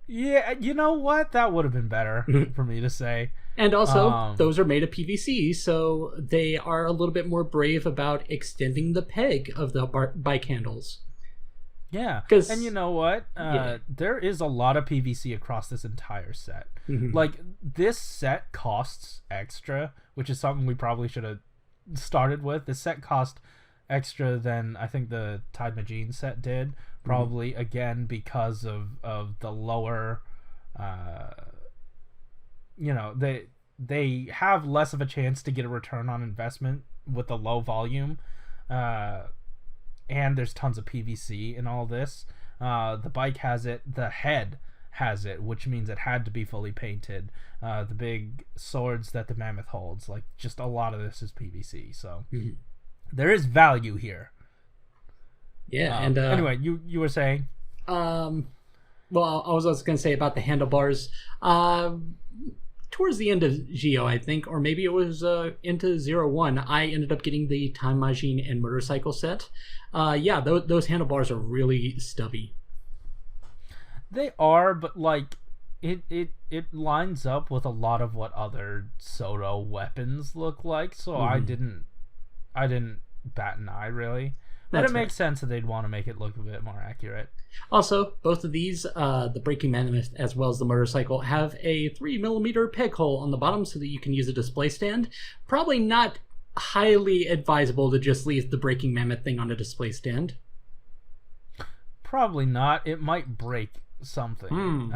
Yeah, you know what? That would have been better for me to say. And also, those are made of PVC, so they are a little bit more brave about extending the peg of the bike handles. Yeah, and you know what? There is a lot of PVC across this entire set. Like, this set costs extra, which is something we probably should have started with. This set cost extra than I think the Tide Majin set did, probably again because of the lower, they have less of a chance to get a return on investment with the low volume, and there's tons of PVC in all this. The bike has it, the head has it, which means it had to be fully painted. The big swords that the Mammoth holds, like, just a lot of this is PVC, so there is value here. Yeah, and anyway, you were saying? Well, I was also going to say about the handlebars. Towards the end of Geo, I think, or maybe it was into 01, I ended up getting the Time Machine and motorcycle set. Those handlebars are really stubby. They are, but like it lines up with a lot of what other Shodo weapons look like, so I didn't bat an eye really. But it makes sense that they'd want to make it look a bit more accurate. Also, both of these, the Breaking Mammoth as well as the motorcycle, have a 3mm peg hole on the bottom so that you can use a display stand. Probably not highly advisable to just leave the Breaking Mammoth thing on a display stand. Probably not. It might break something.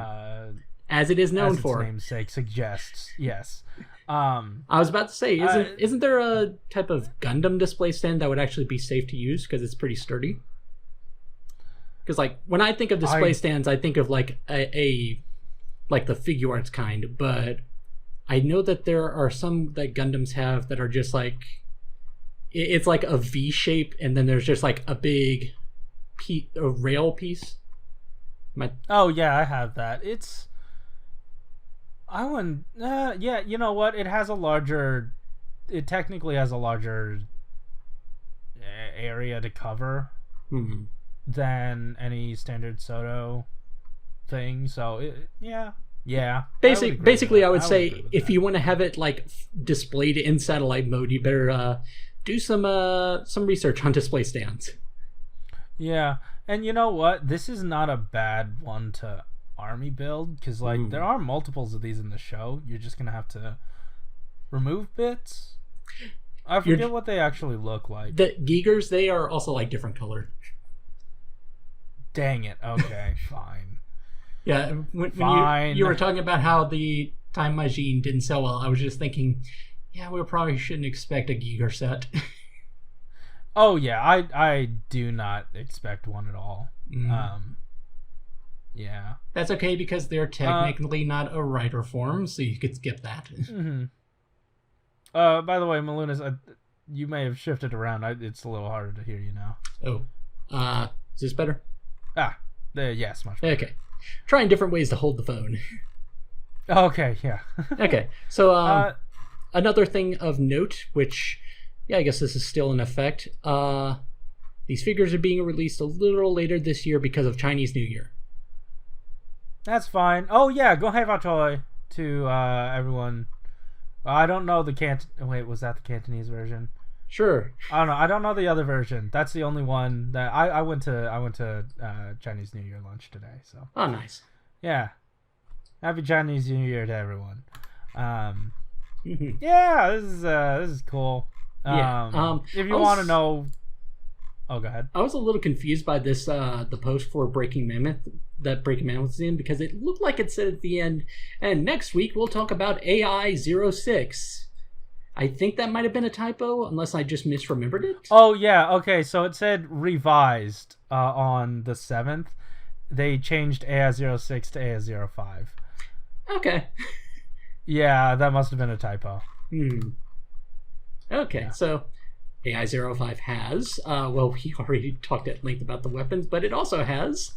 As it is known for. Its namesake suggests, yes. I was about to say, isn't there a type of Gundam display stand that would actually be safe to use because it's pretty sturdy? Because like when I think of display stands, I think of like a like the figure arts kind, but I know that there are some that Gundams have that are just like it's like a V shape, and then there's just like a big a rail piece. Oh yeah, I have that. I wouldn't. Yeah, you know what? It technically has a larger area to cover than any standard Shodo thing. So yeah. Basically, I would say if you want to have it like displayed in satellite mode, you better do some research on display stands. Yeah, and you know what? This is not a bad one to army build, because like there are multiples of these in the show. You're just gonna have to remove bits. I forget what they actually look like. The Giegers, they are also like different colored. Dang it. Okay, fine. Yeah, when you were talking about how the Time Machine didn't sell well, I was just thinking, yeah, we probably shouldn't expect a Giger set. Oh yeah, I do not expect one at all. Yeah. That's okay because they're technically not a writer form, so you could skip that. By the way, Malunis, you may have shifted around. It's a little harder to hear you now. Oh. Is this better? Yes, much better. Okay. Trying different ways to hold the phone. Okay, yeah. Okay. So, another thing of note, which Yeah, I guess this is still in effect. These figures are being released a little later this year because of Chinese New Year. That's fine. Oh yeah, go have a toy to everyone. I don't know the Wait, was that the Cantonese version? Sure. I don't know. I don't know the other version. That's the only one that I went to Chinese New Year lunch today. So. Oh, nice. Yeah. Happy Chinese New Year to everyone. Mm-hmm. Yeah, this is cool. If you want to know, oh, go ahead. I was a little confused by this the post for Breaking Mammoth that Breaking Mammoth was in, because it looked like it said at the end, and next week we'll talk about AI-06. I think that might have been a typo, unless I just misremembered it. Oh yeah, okay. So it said revised on the 7th. They changed AI-06 to AI-05. Okay. Yeah, that must have been a typo. Okay, Yeah. so AI-05 has, well, we already talked at length about the weapons, but it also has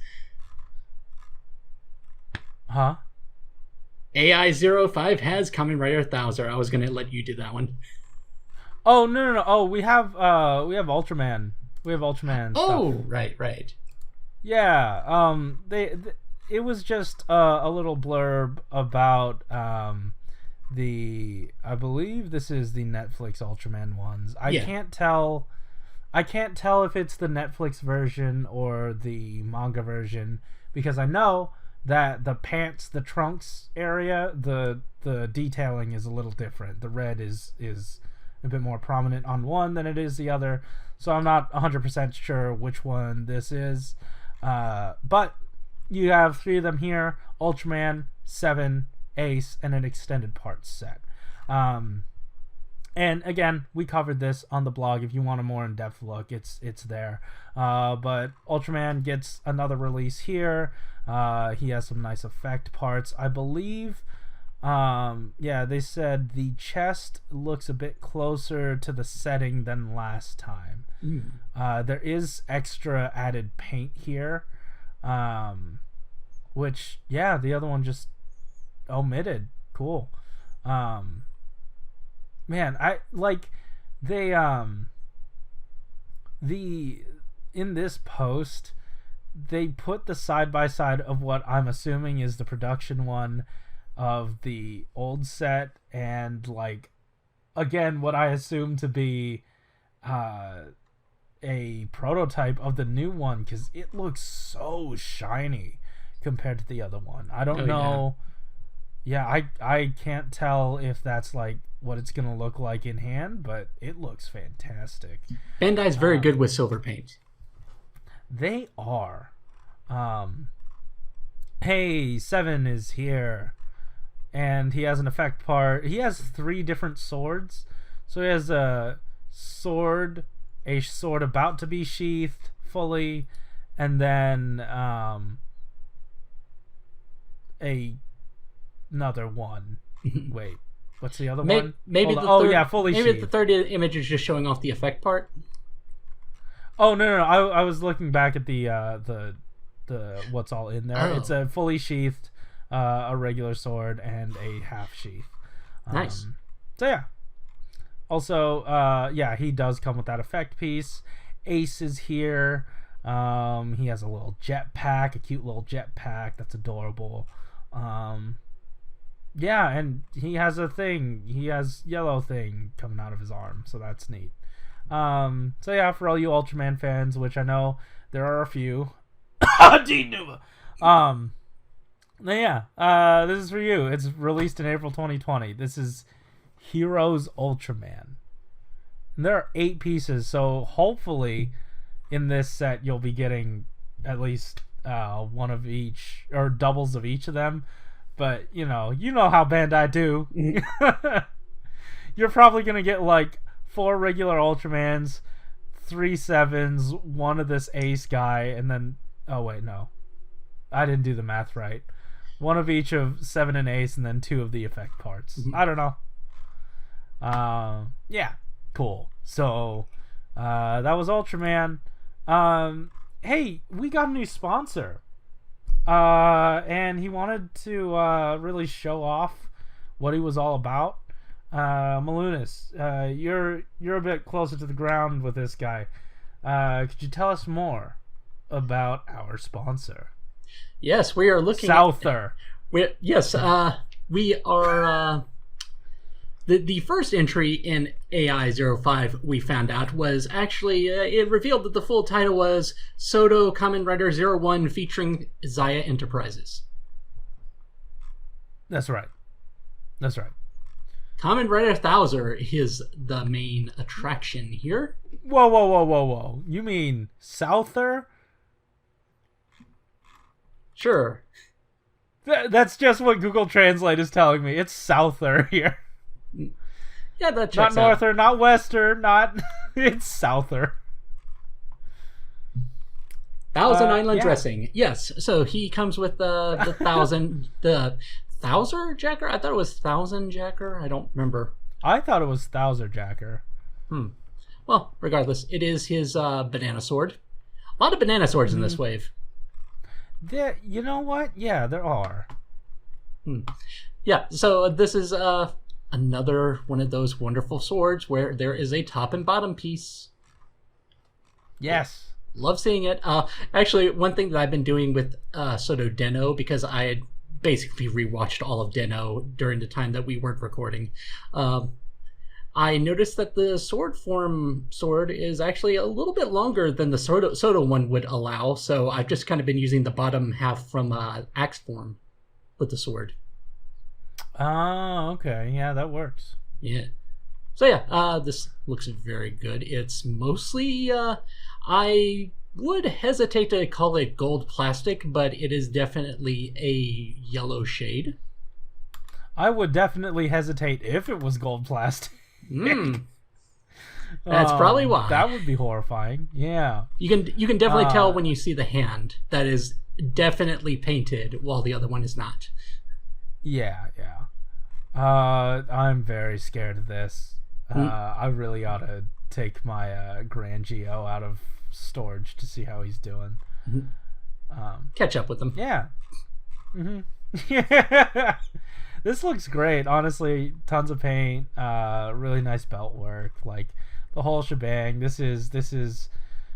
Huh? AI-05 has Kamen Rider Thouser. I was going to let you do that one. Oh no. Oh, we have Ultraman. We have Ultraman. Oh, stuff. right. Yeah. It was just a little blurb about I believe this is the Netflix Ultraman ones. I can't tell if it's the Netflix version or the manga version, because I know that the pants, the trunks area, the detailing is a little different. The red is a bit more prominent on one than it is the other, so I'm not 100% sure which one this is. But you have 3 of them here: Ultraman, 7, Ace, and an extended parts set. And again, we covered this on the blog. If you want a more in-depth look, it's there. But Ultraman gets another release here. He has some nice effect parts, I believe. They said the chest looks a bit closer to the setting than last time. There is extra added paint here, which the other one just omitted. Cool. Man, I like they in this post they put the side by side of what I'm assuming is the production one of the old set, and like again what I assume to be a prototype of the new one, because it looks so shiny compared to the other one. I don't know. I can't tell if that's like what it's gonna look like in hand, but it looks fantastic. Bandai's very good with silver paint. They are. Hey, 7 is here, and he has an effect part. He has 3 different swords. So he has a sword about to be sheathed fully, and then another one. Wait, what's the other one? Maybe fully maybe sheathed. the third image is just showing off the effect part. Oh no! I was looking back at the what's all in there. It's a fully sheathed, a regular sword, and a half sheath. Nice. So yeah. Also, he does come with that effect piece. Ace is here. He has a little jetpack, a cute little jetpack that's adorable. And he has a thing. He has yellow thing coming out of his arm, so that's neat. For all you Ultraman fans, which I know there are a few. This is for you. It's released in April 2020. This is Heroes Ultraman. And there are 8 pieces, so hopefully in this set you'll be getting at least one of each, or doubles of each of them. But you know how Bandai do. You're probably gonna get like 4 regular Ultramans, 3 7s, 1 of this Ace guy, and then no, I didn't do the math right. 1 of each of 7 and Ace, and then 2 of the effect parts. I don't know. Cool. So that was Ultraman. Hey, we got a new sponsor. And he wanted to really show off what he was all about. Malunis, you're a bit closer to the ground with this guy. Could you tell us more about our sponsor? Yes, we are looking Souther. We are the first entry in AI05 we found out was actually it revealed that the full title was CHODO Kamen Rider 01 featuring ZAIA Enterprises. That's right. Kamen Rider Thouser is the main attraction here. Whoa. You mean Souther? Sure. That's just what Google Translate is telling me. It's Souther here. Yeah, that checks not Norther, not Wester, not... It's Souther. Thousand Island dressing. Yes, so he comes with the Thouser Jacker? I thought it was Thousand Jacker. I don't remember. I thought it was Thouser Jacker. Well, regardless, it is his banana sword. A lot of banana swords in this wave. You know what? Yeah, there are. Yeah, so this is another one of those wonderful swords where there is a top and bottom piece. Yes. Love seeing it. Actually, one thing that I've been doing with Shodo Denno, because I had basically rewatched all of Denno during the time that we weren't recording, I noticed that the sword form sword is actually a little bit longer than the Shodo one would allow, so I've just kind of been using the bottom half from axe form with the sword. Oh, okay. Yeah, that works. Yeah. So yeah, this looks very good. It's mostly, I would hesitate to call it gold plastic, but it is definitely a yellow shade. I would definitely hesitate if it was gold plastic. That's probably why. That would be horrifying. Yeah. You can definitely tell when you see the hand that is definitely painted while the other one is not. Yeah. I'm very scared of this. I really ought to take my Grand Geo out of storage to see how he's doing. Catch up with him. Yeah. Yeah. This looks great. Honestly, tons of paint. Really nice belt work. Like the whole shebang. This is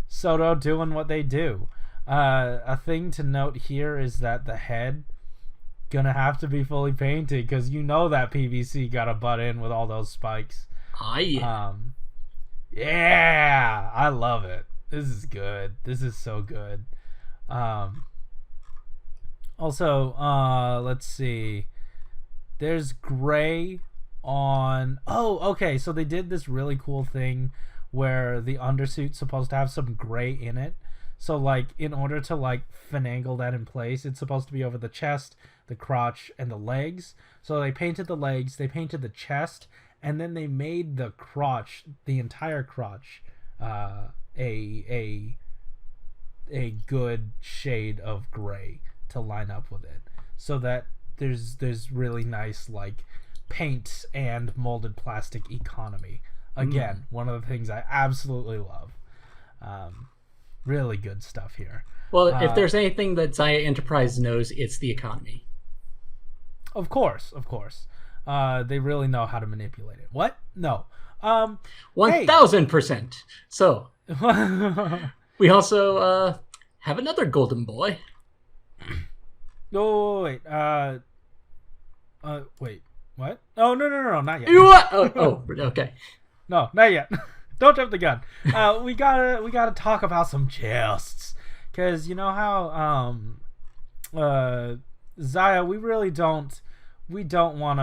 Shodo doing what they do. A thing to note here is that the head gonna have to be fully painted because you know that PVC got to butt in with all those spikes. Yeah. Yeah, I love it. This is good. This is so good. Also, let's see. There's gray on... Oh, okay. So they did this really cool thing where the undersuit's supposed to have some gray in it. So, like, in order to, like, finagle that in place, it's supposed to be over the chest, the crotch, and the legs. So they painted the legs, they painted the chest, and then they made the crotch, the entire crotch, a good shade of gray to line up with it. So that there's really nice, like, paint and molded plastic economy. Again, one of the things I absolutely love. Really good stuff here. Well, if there's anything that ZAIA Enterprise knows, it's the economy. Of course. They really know how to manipulate it. What? No. 1000%. So, we also have another golden boy. Oh, wait. Wait. What? Oh, no, not yet. Oh, okay. No, not yet. Don't jump the gun. We gotta talk about some chests, because you know how ZAIA, we don't want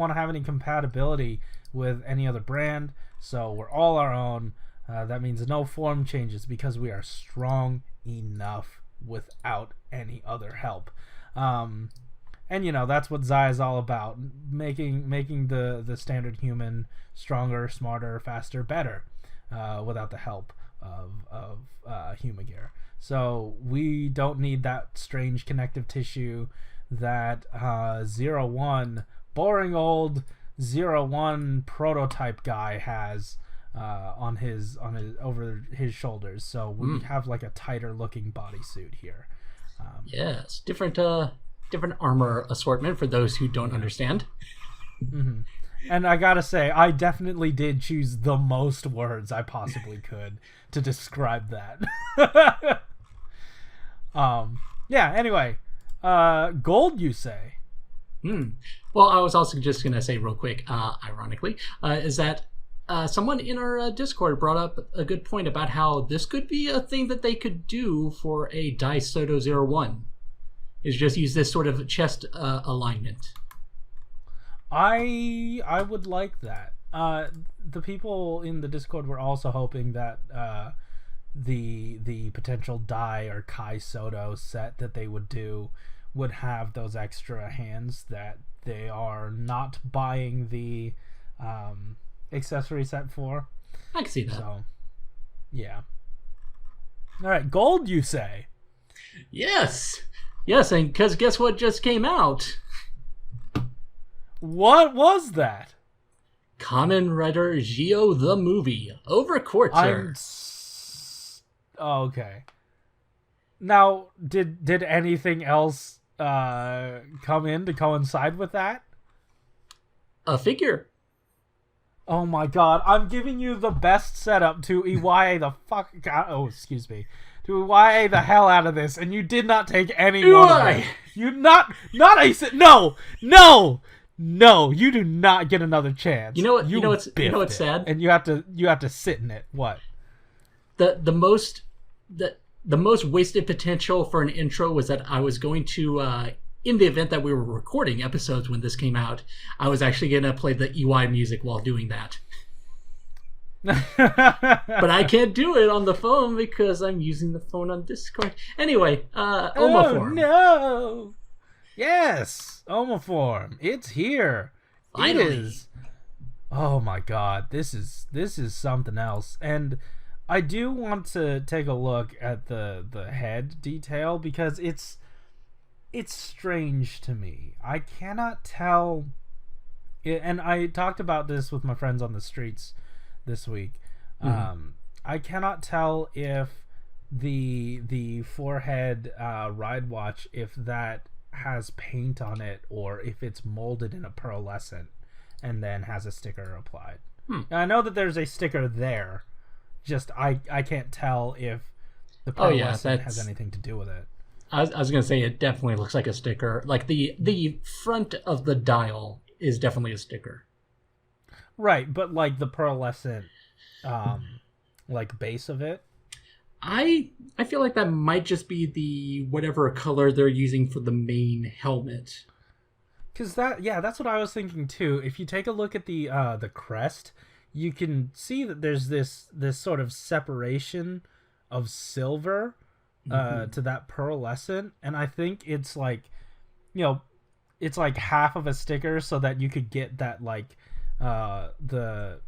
to have any compatibility with any other brand, so we're all our own. That means no form changes because we are strong enough without any other help. And you know, that's what ZAIA is all about, making the standard human stronger, smarter, faster, better, without the help of Humagear. So we don't need that strange connective tissue that 01, boring old 01 prototype guy has on his over his shoulders. So we have like a tighter looking bodysuit here. Yes, different different armor assortment for those who don't understand. Mm-hmm. And I gotta say, I definitely did choose the most words I possibly could to describe that. Yeah, anyway. Gold, you say? Well, I was also just going to say real quick, ironically, is that someone in our Discord brought up a good point about how this could be a thing that they could do for a Dice Soto 01. Is just use this sort of chest alignment. I would like that. The people in the Discord were also hoping that the potential Dai or Kai Soto set that they would do would have those extra hands that they are not buying the accessory set for. I can see that. So, yeah. All right, gold, you say? Yes, and because guess what just came out? What was that? Kamen Rider Geo the movie over Quartzer. Okay. Now, did anything else come in to coincide with that? A figure. Oh my god, I'm giving you the best setup to EYA the fuck... excuse me. To EYA the hell out of this, and you did not take any one of it. You not a... No, you do not get another chance. You know what's sad? And you have to sit in it. What? The most wasted potential for an intro was that I was going to in the event that we were recording episodes when this came out, I was actually going to play the EY music while doing that. But I can't do it on the phone because I'm using the phone on Discord. Anyway, Ohma form. No! Yes! Ohma form. It's here. Finally. It is. Oh my god, this is something else. And I do want to take a look at the head detail because it's strange to me. I cannot tell, and I talked about this with my friends on the streets this week. I cannot tell if the forehead ride watch, if that has paint on it or if it's molded in a pearlescent and then has a sticker applied. Now, I know that there's a sticker there. Just I can't tell if the pearlescent has anything to do with it. I was going to say it definitely looks like a sticker. Like the front of the dial is definitely a sticker. Right, but like the pearlescent like base of it. I feel like that might just be the whatever color they're using for the main helmet. Cuz that's what I was thinking too. If you take a look at the crest, you can see that there's this sort of separation of silver to that pearlescent, and I think it's like, it's like half of a sticker so that you could get that like the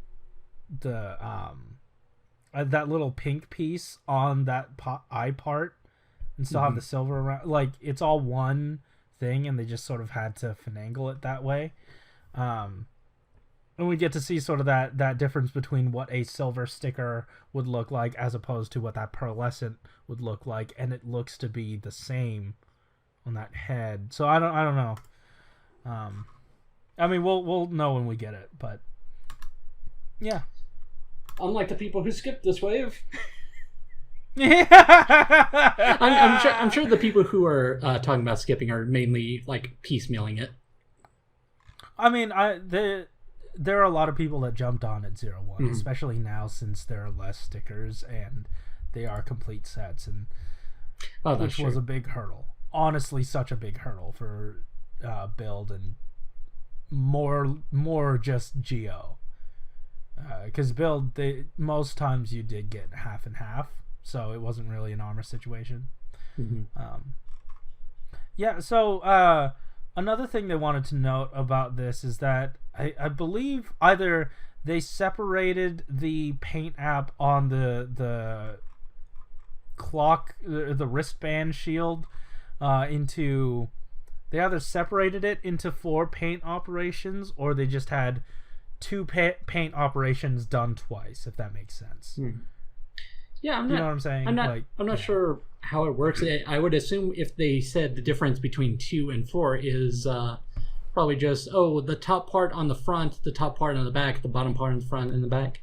that little pink piece on that eye part and still have the silver around. Like it's all one thing, and they just sort of had to finagle it that way. And we get to see sort of that difference between what a silver sticker would look like as opposed to what that pearlescent would look like, and it looks to be the same on that head. So I don't know. I mean, we'll know when we get it, but yeah. Unlike the people who skipped this wave. Yeah. I'm sure the people who are talking about skipping are mainly like piecemealing it. I mean, there are a lot of people that jumped on at 01, especially now since there are less stickers and they are complete sets, and which was a big hurdle. Honestly, such a big hurdle for build, and more just Geo. Because build, most times you did get half and half, so it wasn't really an armor situation. So another thing they wanted to note about this is that I believe either they separated the paint app on the clock, the wristband shield, into... They either separated it into 4 paint operations, or they just had 2 paint operations done twice, if that makes sense. Yeah, You know what I'm saying? I'm not sure how it works. I would assume if they said the difference between 2 and 4 is probably just the top part on the front, the top part on the back, the bottom part on the front and the back.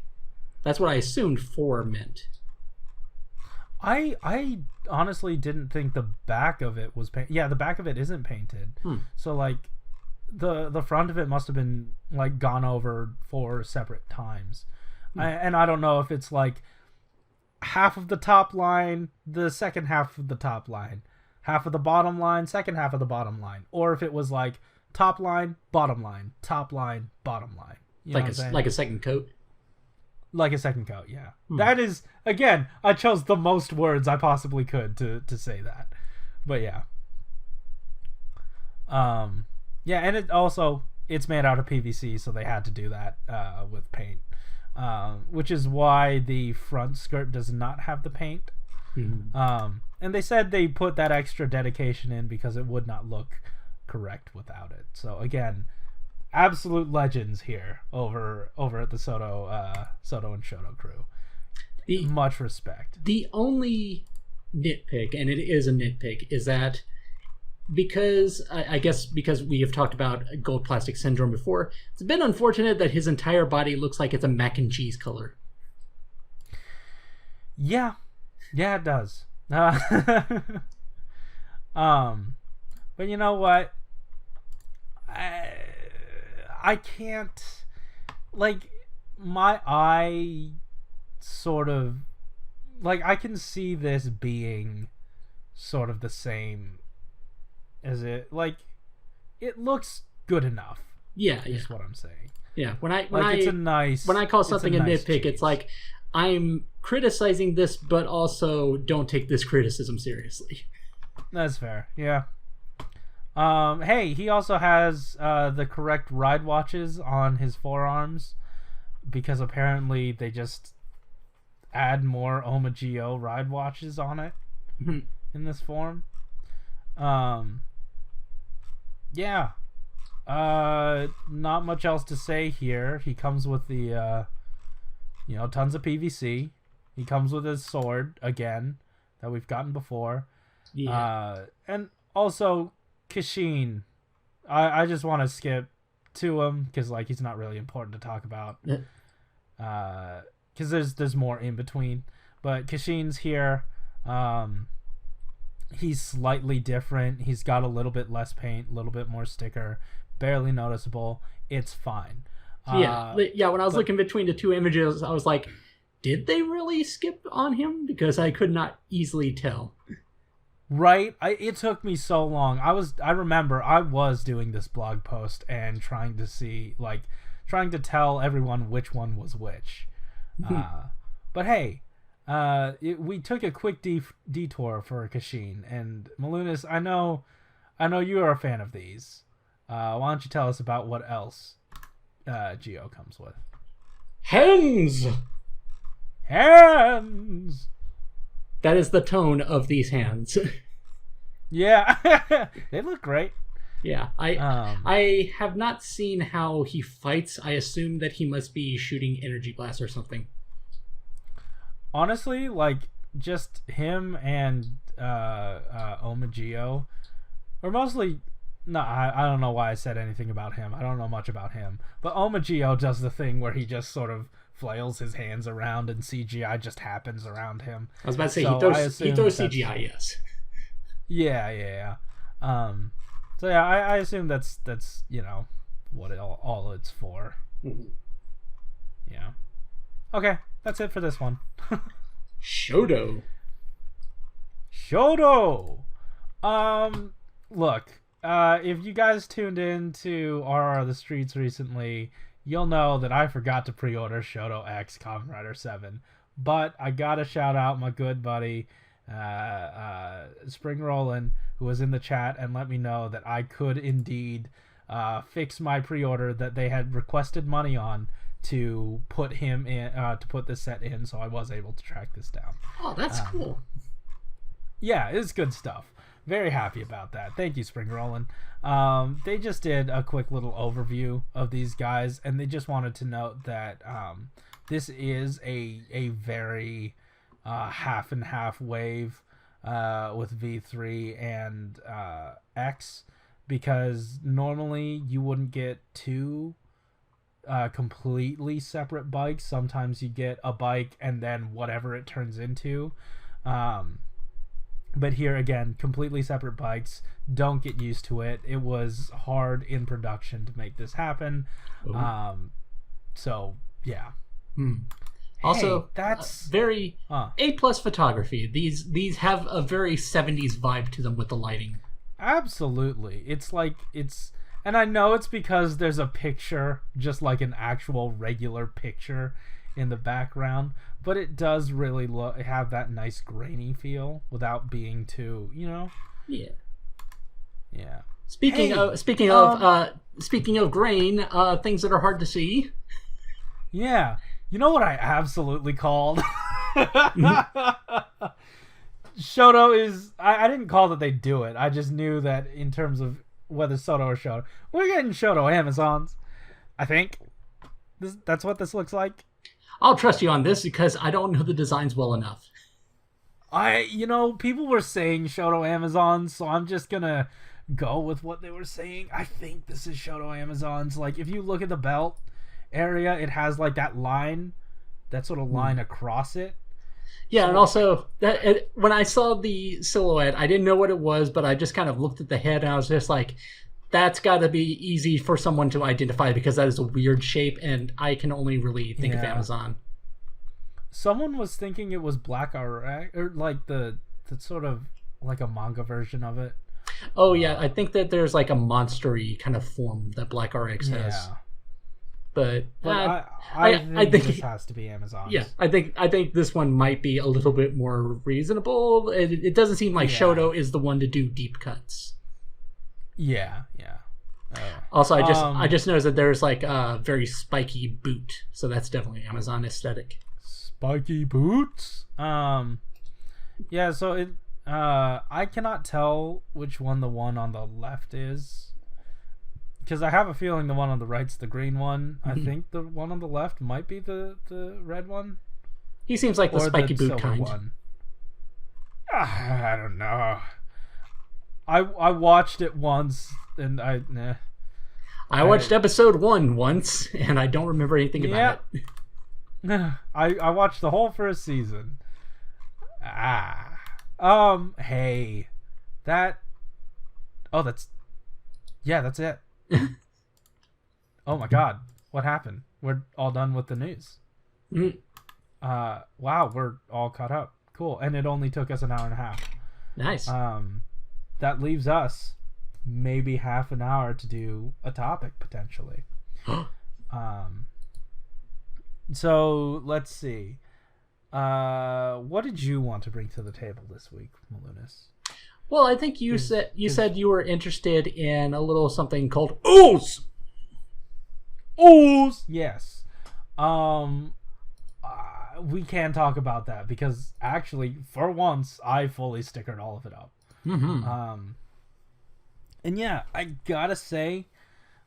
That's what I assumed 4 meant. I honestly didn't think the back of it was painted. Yeah, the back of it isn't painted. So like the front of it must have been like gone over 4 separate times. And I don't know if it's like half of the top line, the second half of the top line, half of the bottom line, second half of the bottom line, or if it was like top line, bottom line, top line, bottom line. You know like a second coat. Like a second coat, yeah. That is, again, I chose the most words I possibly could to say that. But yeah. Yeah, and it's made out of PVC, so they had to do that with paint. Which is why the front skirt does not have the paint. And they said they put that extra dedication in because it would not look correct without it. So again, absolute legends here over at the Soto and Shodo crew. Much respect. The only nitpick, and it is a nitpick, is that because I guess because we have talked about gold plastic syndrome before, it's a bit unfortunate that his entire body looks like it's a mac and cheese color. Yeah, it does. But you know what? I can't, like, my eye sort of, like, I can see this being sort of the same as it, like, it looks good enough. Yeah, is what I'm saying. Yeah, when I call something a nitpick, it's like I'm criticizing this, but also don't take this criticism seriously. That's fair. Yeah. Hey, he also has the correct ride watches on his forearms because apparently they just add more Ohma Geo ride watches on it in this form. Yeah. Not much else to say here. He comes with the tons of PVC. He comes with his sword again that we've gotten before. Yeah. And also Kashin. I just want to skip to him because like he's not really important to talk about. Because there's more in between. But Kashin's here. He's slightly different. He's got a little bit less paint, a little bit more sticker, barely noticeable. It's fine. When I was looking between the two images, I was like, did they really skip on him? Because I could not easily tell. Right? It took me so long. I remember I was doing this blog post and trying to tell everyone which one was which. But hey, we took a quick detour for Kashin, and Malunis, I know you are a fan of these. Why don't you tell us about what else Geo comes with? Hands! That is the tone of these hands. Yeah, they look great. Yeah, I have not seen how he fights. I assume that he must be shooting energy blasts or something. Honestly, like, just him and Ohma Geo, or mostly, no, I don't know why I said anything about him. I don't know much about him. But Ohma Geo does the thing where he just sort of flails his hands around and CGI just happens around him. I was about to say, he throws CGI, yes. Yeah. So yeah, I assume that's what all it's for. Mm-hmm. Yeah. Okay, that's it for this one. Shodo. Look, if you guys tuned in to RRR the Streets recently, you'll know that I forgot to pre-order shodo-x Kamen Rider 7. But I gotta shout out my good buddy, Spring Rollin', who was in the chat and let me know that I could indeed fix my pre-order that they had requested money on to put him in, to put this set in, so I was able to track this down. Oh, that's cool. Yeah, it's good stuff. Very happy about that. Thank you, Spring Rollin'. They just did a quick little overview of these guys, and they just wanted to note that this is a very half and half wave with V3 and X, because normally you wouldn't get two completely separate bikes. Sometimes you get a bike and then whatever it turns into. But here again, completely separate bikes. Don't get used to it. It was hard in production to make this happen. So yeah. Also, hey, that's very A+ photography. These have a very 70s vibe to them with the lighting. Absolutely. It's like and I know it's because there's a picture, just like an actual regular picture in the background, but it does really have that nice grainy feel without being too, Yeah. Speaking of grain, things that are hard to see. Yeah. You know what I absolutely called? Shodo is... I didn't call that they do it. I just knew that in terms of whether Shodo or Shodo. We're getting Shodo Amazons, I think. That's what this looks like. I'll trust you on this because I don't know the designs well enough. People were saying Shodo Amazons, so I'm just gonna go with what they were saying. I think this is Shodo Amazons. Like, if you look at the belt area, it has like that line, that sort of line across it. Yeah, and also when I saw the silhouette, I didn't know what it was, but I just kind of looked at the head and I was just like, that's got to be easy for someone to identify because that is a weird shape, and I can only really think of Amazon. Someone was thinking it was Black RRR, or like the sort of like a manga version of it. Oh yeah, I think that there's like a monstery kind of form that Black RX has. Yeah. But I think this has to be Amazon. Yeah, I think this one might be a little bit more reasonable. It doesn't seem like Shodo is the one to do deep cuts. Yeah. Also, I just noticed that there's like a very spiky boot, so that's definitely Amazon aesthetic. Spiky boots. Yeah. So it. I cannot tell which one the one on the left is. Because I have a feeling the one on the right's the green one. I think the one on the left might be the red one. He seems like the spiky boot kind. One. I don't know. I watched it once and I watched episode 1 once and I don't remember anything about it. I watched the whole first season. Hey. That's it. Oh my god, what happened? We're all done with the news. Wow, we're all caught up. Cool. And it only took us an hour and a half. Nice. That leaves us maybe half an hour to do a topic potentially. So let's see. What did you want to bring to the table this week, Malunis? Well, I think you said you were interested in a little something called ooze. Ooze. Yes. We can talk about that because actually, for once, I fully stickered all of it up. And yeah, I gotta say,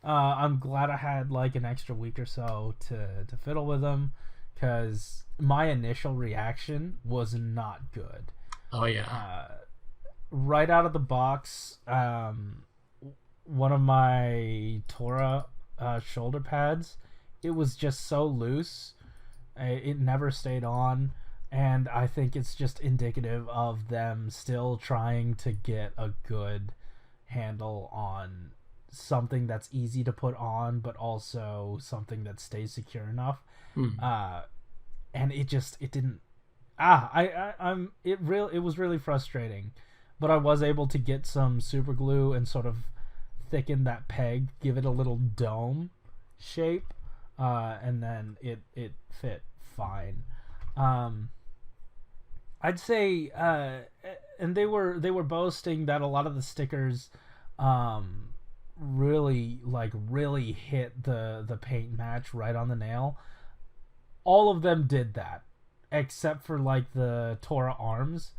I'm glad I had like an extra week or so to fiddle with them, because my initial reaction was not good. Oh yeah. Right out of the box, one of my Tora shoulder pads, it was just so loose, it never stayed on, and I think it's just indicative of them still trying to get a good handle on something that's easy to put on, but also something that stays secure enough. And it didn't. It was really frustrating. But I was able to get some super glue and sort of thicken that peg, give it a little dome shape, and then it fit fine. I'd say, and they were boasting that a lot of the stickers really hit the paint match right on the nail. All of them did that, except for like the Tora arms.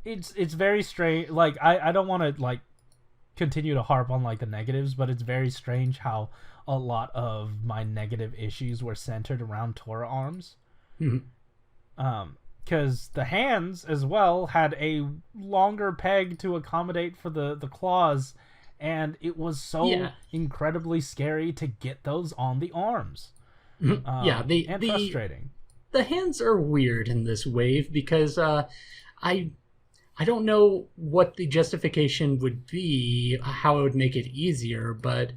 It's very strange. Like I don't want to like continue to harp on like the negatives, but it's very strange how a lot of my negative issues were centered around Tora arms. because the hands as well had a longer peg to accommodate for the claws, and it was so incredibly scary to get those on the arms. And frustrating. The hands are weird in this wave because I don't know what the justification would be, how it would make it easier, but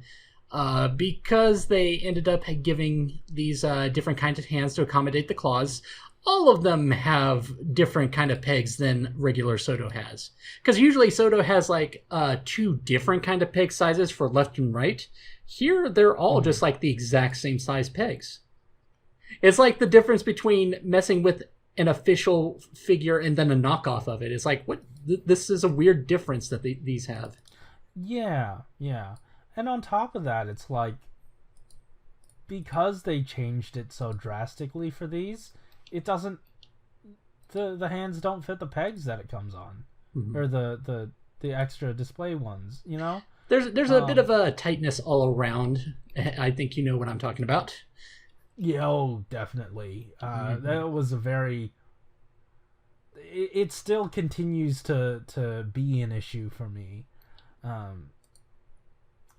because they ended up giving these different kinds of hands to accommodate the claws, all of them have different kind of pegs than regular shodo has. Because usually shodo has like 2 different kind of peg sizes for left and right. Here, they're all just like the exact same size pegs. It's like the difference between messing with an official figure and then a knockoff of it. It's like, what? This is a weird difference that these have. Yeah. And on top of that, it's like, because they changed it so drastically for these, it doesn't, the hands don't fit the pegs that it comes on, or the extra display ones, you know? There's a bit of a tightness all around. I think you know what I'm talking about. Yeah, definitely. That was a very, it still continues to be an issue for me.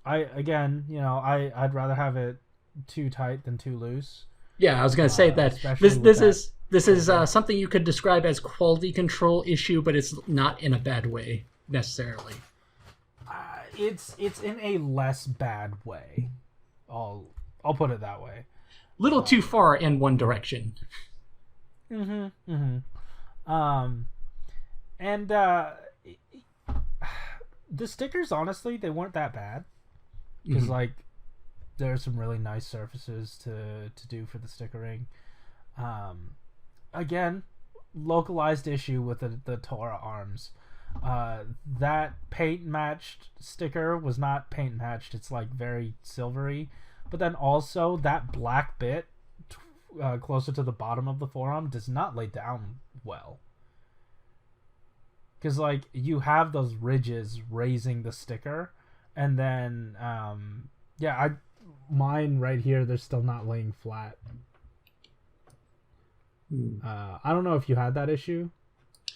I'd rather have it too tight than too loose. Yeah, I was going to say that this is something you could describe as quality control issue, but it's not in a bad way necessarily. It's in a less bad way. I'll put it that way. Little too far in one direction. The stickers, honestly, they weren't that bad, because like there are some really nice surfaces to do for the stickering. Again, localized issue with the Tora arms. That paint matched sticker was not paint matched. It's like very silvery, but then also that black bit closer to the bottom of the forearm does not lay down well. Because like you have those ridges raising the sticker, and then mine right here, they're still not laying flat. I don't know if you had that issue.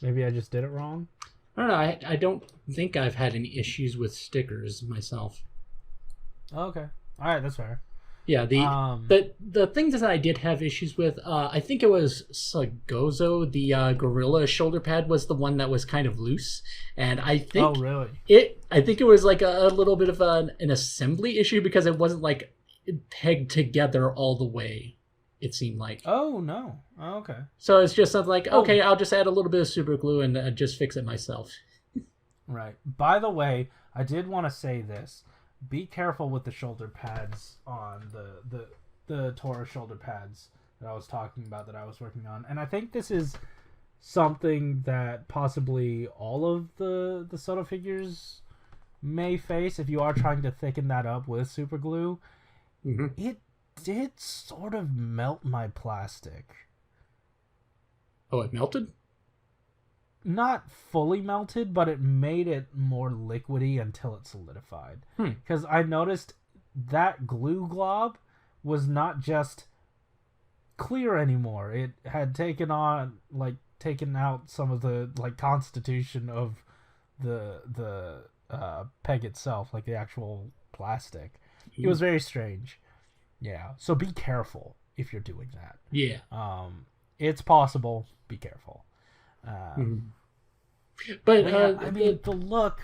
Maybe I just did it wrong. I don't know. I don't think I've had any issues with stickers myself. Okay. All right, that's fair. Yeah, the things that I did have issues with, I think it was Sagozo, the gorilla shoulder pad was the one that was kind of loose, and I think I think it was like a little bit of an assembly issue because it wasn't like pegged together all the way. It seemed like. Oh no! Oh, okay. So it's just something like, okay, I'll just add a little bit of super glue and just fix it myself. Right. By the way, I did want to say this. Be careful with the shoulder pads on the Tora shoulder pads that I was talking about, that I was working on. And I think this is something that possibly all of the Shodo figures may face if you are trying to thicken that up with super glue. It did sort of melt my plastic. Oh, it melted? Not fully melted, but it made it more liquidy until it solidified. Because I noticed that glue glob was not just clear anymore. It had taken out some of the constitution of the peg itself, like the actual plastic. It was very strange. Yeah, so be careful if you're doing that. Yeah. It's possible. Be careful. But the look.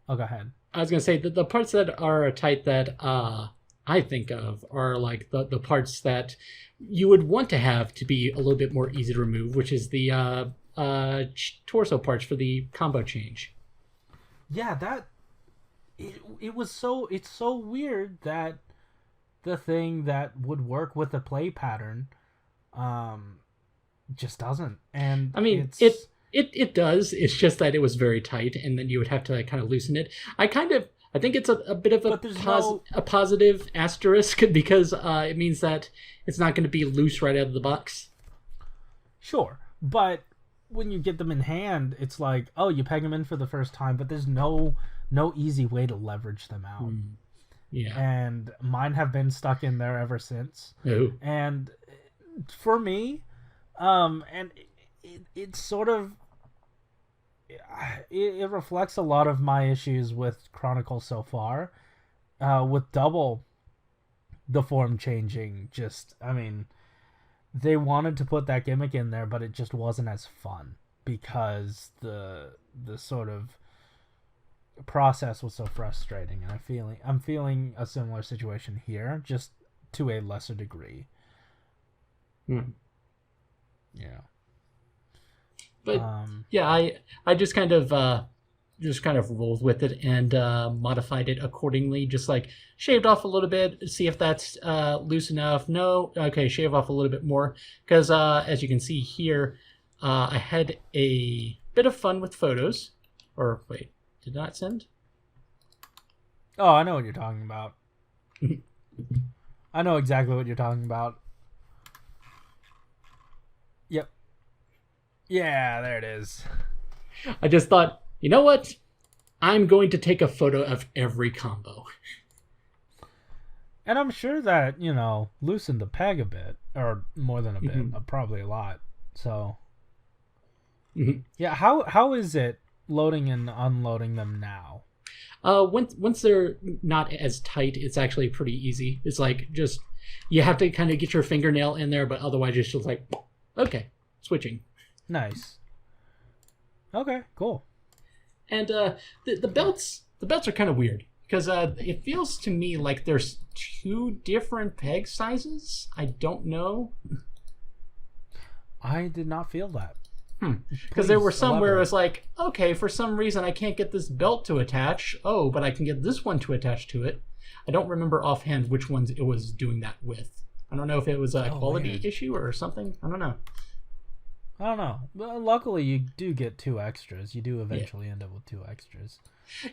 Oh, go ahead. I was gonna say that the parts that are tight that I think of are like the parts that you would want to have to be a little bit more easy to remove, which is the torso parts for the combo change. Yeah, that it's so weird that the thing that would work with the play pattern just doesn't. And I mean, it does. It's just that it was very tight, and then you would have to kind of loosen it. I think it's a bit of a positive asterisk because it means that it's not going to be loose right out of the box. Sure, but when you get them in hand, it's like, oh, you peg them in for the first time, but there's no easy way to leverage them out. Yeah, and mine have been stuck in there ever since. Ooh. And for me, and it's sort of it reflects a lot of my issues with Chronicle so far, with double the form changing. Just, I mean, they wanted to put that gimmick in there, but it just wasn't as fun because the sort of process was so frustrating, and I'm feeling a similar situation here, just to a lesser degree. Yeah. But I just kind of rolled with it and modified it accordingly. Just like shaved off a little bit, see if that's loose enough. No, okay, shave off a little bit more, because as you can see here, I had a bit of fun with photos. Or wait, did not send? Oh, I know what you're talking about. I know exactly what you're talking about. Yep. Yeah, there it is. I just thought, you know what? I'm going to take a photo of every combo. And I'm sure that, loosened the peg a bit, or more than a bit, probably a lot. So, yeah, how is it loading and unloading them now? Once they're not as tight, it's actually pretty easy. It's like just you have to kind of get your fingernail in there, but otherwise it's just like, okay, switching. Nice. Okay, cool. And the belts are kind of weird because it feels to me like there's two different peg sizes. I don't know. I did not feel that. Because there were some where it was like, okay, for some reason I can't get this belt to attach. Oh, but I can get this one to attach to it. I don't remember offhand which ones it was doing that with. I don't know if it was a quality issue or something. I don't know. Well, luckily, you do get 2 extras. You do eventually end up with 2 extras.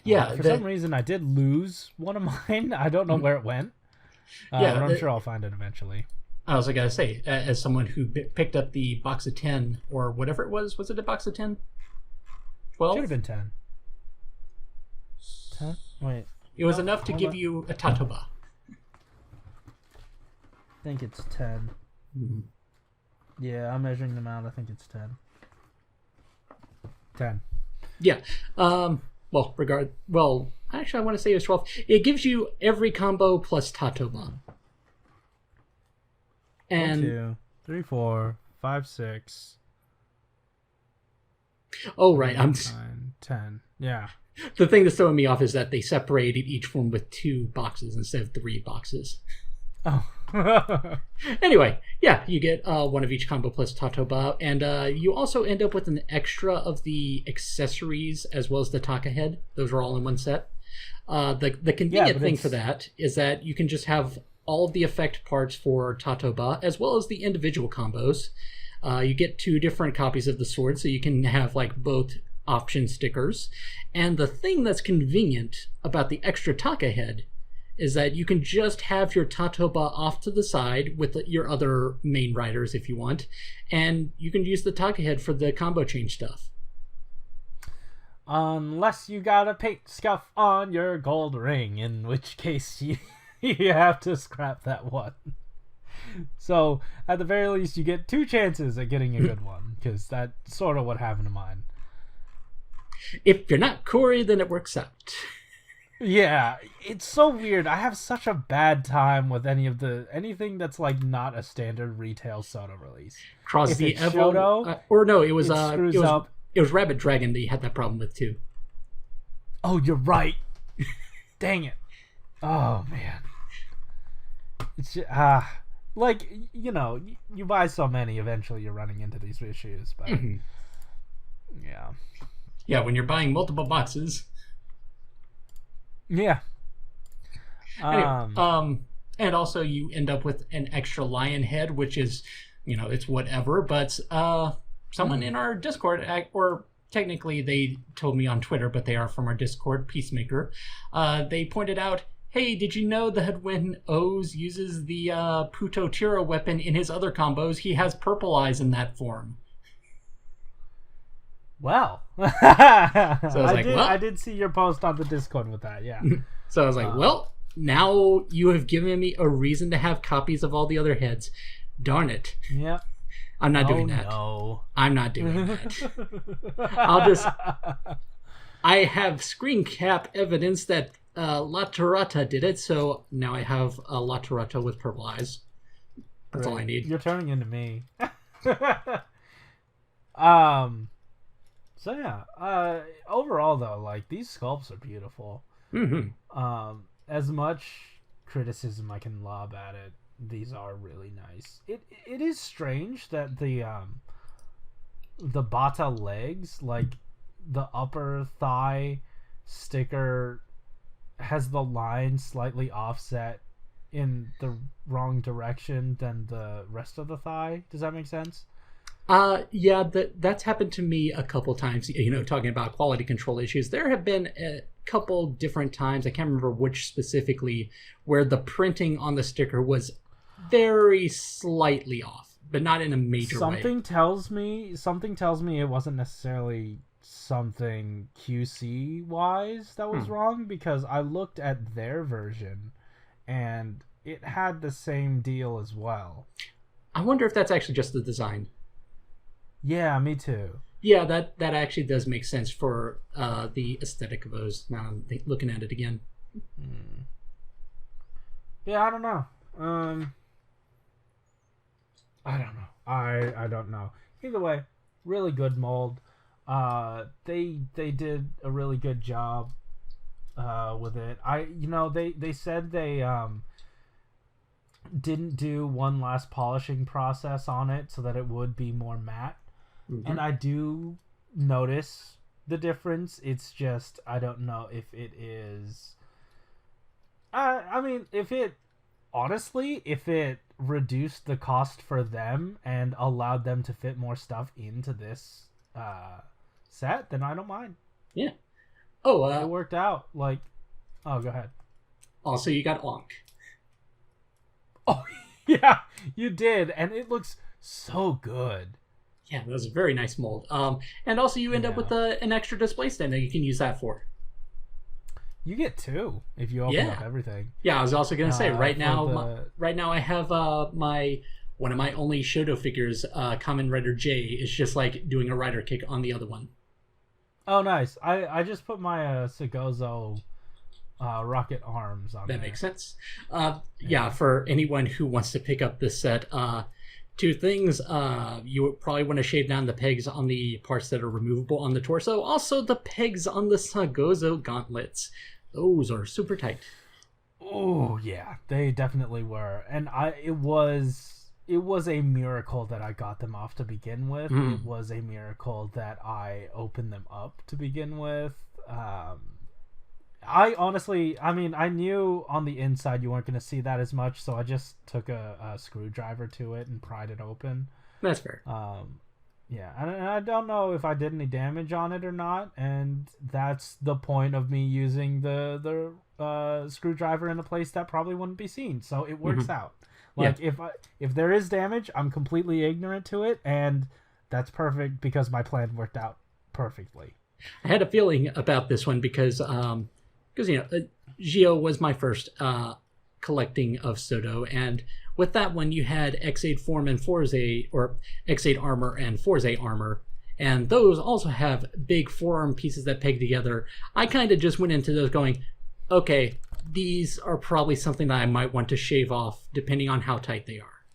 Yeah. For some reason, I did lose one of mine. I don't know where it went. But I'm sure I'll find it eventually. I was going to say, as someone who picked up the box of 10, or whatever it was it a box of 10? 12? Should have been 10. 10? Wait. It was enough to give you a Tatoba. I think it's 10. Yeah, I'm measuring them out. I think it's 10. 10. Yeah. Actually, I want to say it's 12. It gives you every combo plus Tatoba. And 1, 2, 3, 4, 5, 6. Oh, right. 9, 10. Yeah. The thing that's throwing me off is that they separated each form with 2 boxes instead of 3 boxes. Oh. Anyway, yeah, you get 1 of each combo plus Tatoba, and you also end up with an extra of the accessories as well as the Taka head. Those are all in one set. The convenient thing for that is that you can just have all of the effect parts for Tatoba as well as the individual combos. You get 2 different copies of the sword, so you can have like both option stickers. And the thing that's convenient about the extra Taka head is that you can just have your Tatoba off to the side with your other main riders if you want, and you can use the Taka head for the combo change stuff. Unless you got a paint scuff on your gold ring, in which case you have to scrap that one. So, at the very least, you get 2 chances at getting a good one, because that's sort of what happened to mine. If you're not Corey, then it works out. Yeah, it's so weird. I have such a bad time with anything that's like not a standard retail soda release. Cross if the it's Shodo, it was Rabbit Dragon that you had that problem with too. Oh, you're right. Dang it. Oh man. It's just, you buy so many, eventually you're running into these issues. But yeah. Yeah, when you're buying multiple boxes. Yeah. Anyway, and also you end up with an extra lion head, which is, it's whatever. But someone in our Discord, or technically they told me on Twitter, but they are from our Discord, Peacemaker. They pointed out, hey, did you know that when Oz uses the Puto Tiro weapon in his other combos, he has purple eyes in that form? Well, so I did see your post on the Discord with that, yeah. So I was like, well, now you have given me a reason to have copies of all the other heads. Darn it. Yep. I'm not Oh doing that. no. I'm not doing that. I have screen cap evidence that La Torata did it, so now I have a La Torata with purple eyes. That's all I need. You're turning into me. So yeah, overall though, like, these sculpts are beautiful. As much criticism I can lob at it, these are really nice. It is strange that the bata legs, like the upper thigh sticker, has the line slightly offset in the wrong direction than the rest of the thigh. Does that make sense? Yeah, that's happened to me a couple times, talking about quality control issues. There have been a couple different times, I can't remember which specifically, where the printing on the sticker was very slightly off, but not in a major way. Something tells me it wasn't necessarily something QC wise that was wrong, because I looked at their version and it had the same deal as well. I wonder if that's actually just the design. Yeah, me too. Yeah, that actually does make sense for the aesthetic of those. Now I'm looking at it again. Yeah, I don't know. I don't know. I don't know. Either way, really good mold. They did a really good job with it. They said they didn't do one last polishing process on it so that it would be more matte. And I do notice the difference. It's just, I don't know if it is... I mean, if it reduced the cost for them and allowed them to fit more stuff into this set, then I don't mind. Yeah. It worked out. Like, oh, go ahead. Also, you got Onk. Oh, yeah, you did. And it looks so good. Yeah, that was a very nice mold. And also you end up with an extra display stand that you can use that for. You get two if you open up everything. Yeah, I was also going to say, right now I have one of my only Shodo figures, Kamen Rider J, is just like doing a rider kick on the other one. Oh, nice. I just put my Segozo rocket arms on there. That makes sense. Yeah, for anyone who wants to pick up this set, two things. You would probably want to shave down the pegs on the parts that are removable on the torso. Also, the pegs on the Segozo gauntlets. Those are super tight. Oh, yeah. They definitely were. And it was a miracle that I got them off to begin with. It was a miracle that I opened them up to begin with. I honestly, I knew on the inside you weren't going to see that as much, so I just took a screwdriver to it and pried it open. That's fair. Yeah, and I don't know if I did any damage on it or not, and that's the point of me using the screwdriver in a place that probably wouldn't be seen, so it works out. Like, if there is damage, I'm completely ignorant to it, and that's perfect because my plan worked out perfectly. I had a feeling about this one because Gio was my first collecting of Shodo, and with that one you had X8 form and Forze, or X8 armor and Forze armor, and those also have big forearm pieces that peg together. I kind of just went into those going, okay, these are probably something that I might want to shave off depending on how tight they are.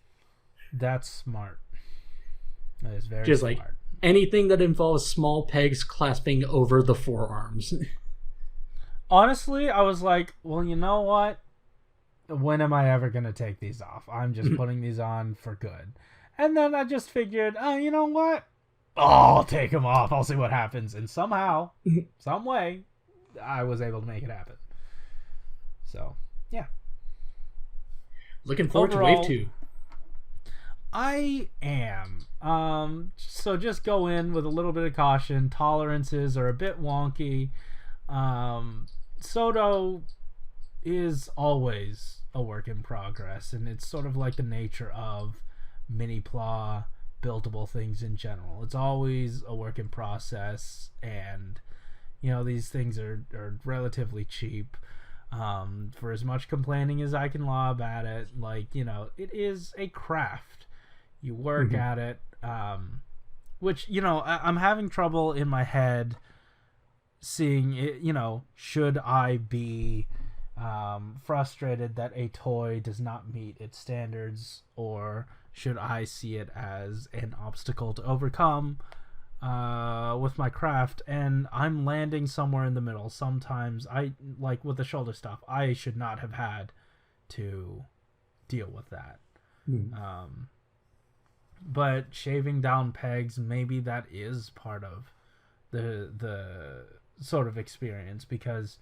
That's smart. That is very just smart. Like anything that involves small pegs clasping over the forearms. Honestly, I was like, well, you know what? When am I ever going to take these off? I'm just putting these on for good. And then I just figured, oh, you know what? Oh, I'll take them off. I'll see what happens. And somehow, some way, I was able to make it happen. So, yeah. Looking forward Overall, to Wave 2. I am. So just go in with a little bit of caution. Tolerances are a bit wonky. Shodo is always a work in progress, and it's sort of like the nature of mini-pla buildable things in general. It's always a work in process, and these things are relatively cheap. For as much complaining as I can lob at it, it is a craft. You work at it. which, I'm having trouble in my head seeing it, should I be frustrated that a toy does not meet its standards, or should I see it as an obstacle to overcome with my craft? And I'm landing somewhere in the middle. Sometimes like with the shoulder stuff, I should not have had to deal with that. But shaving down pegs, maybe that is part of the sort of experience, because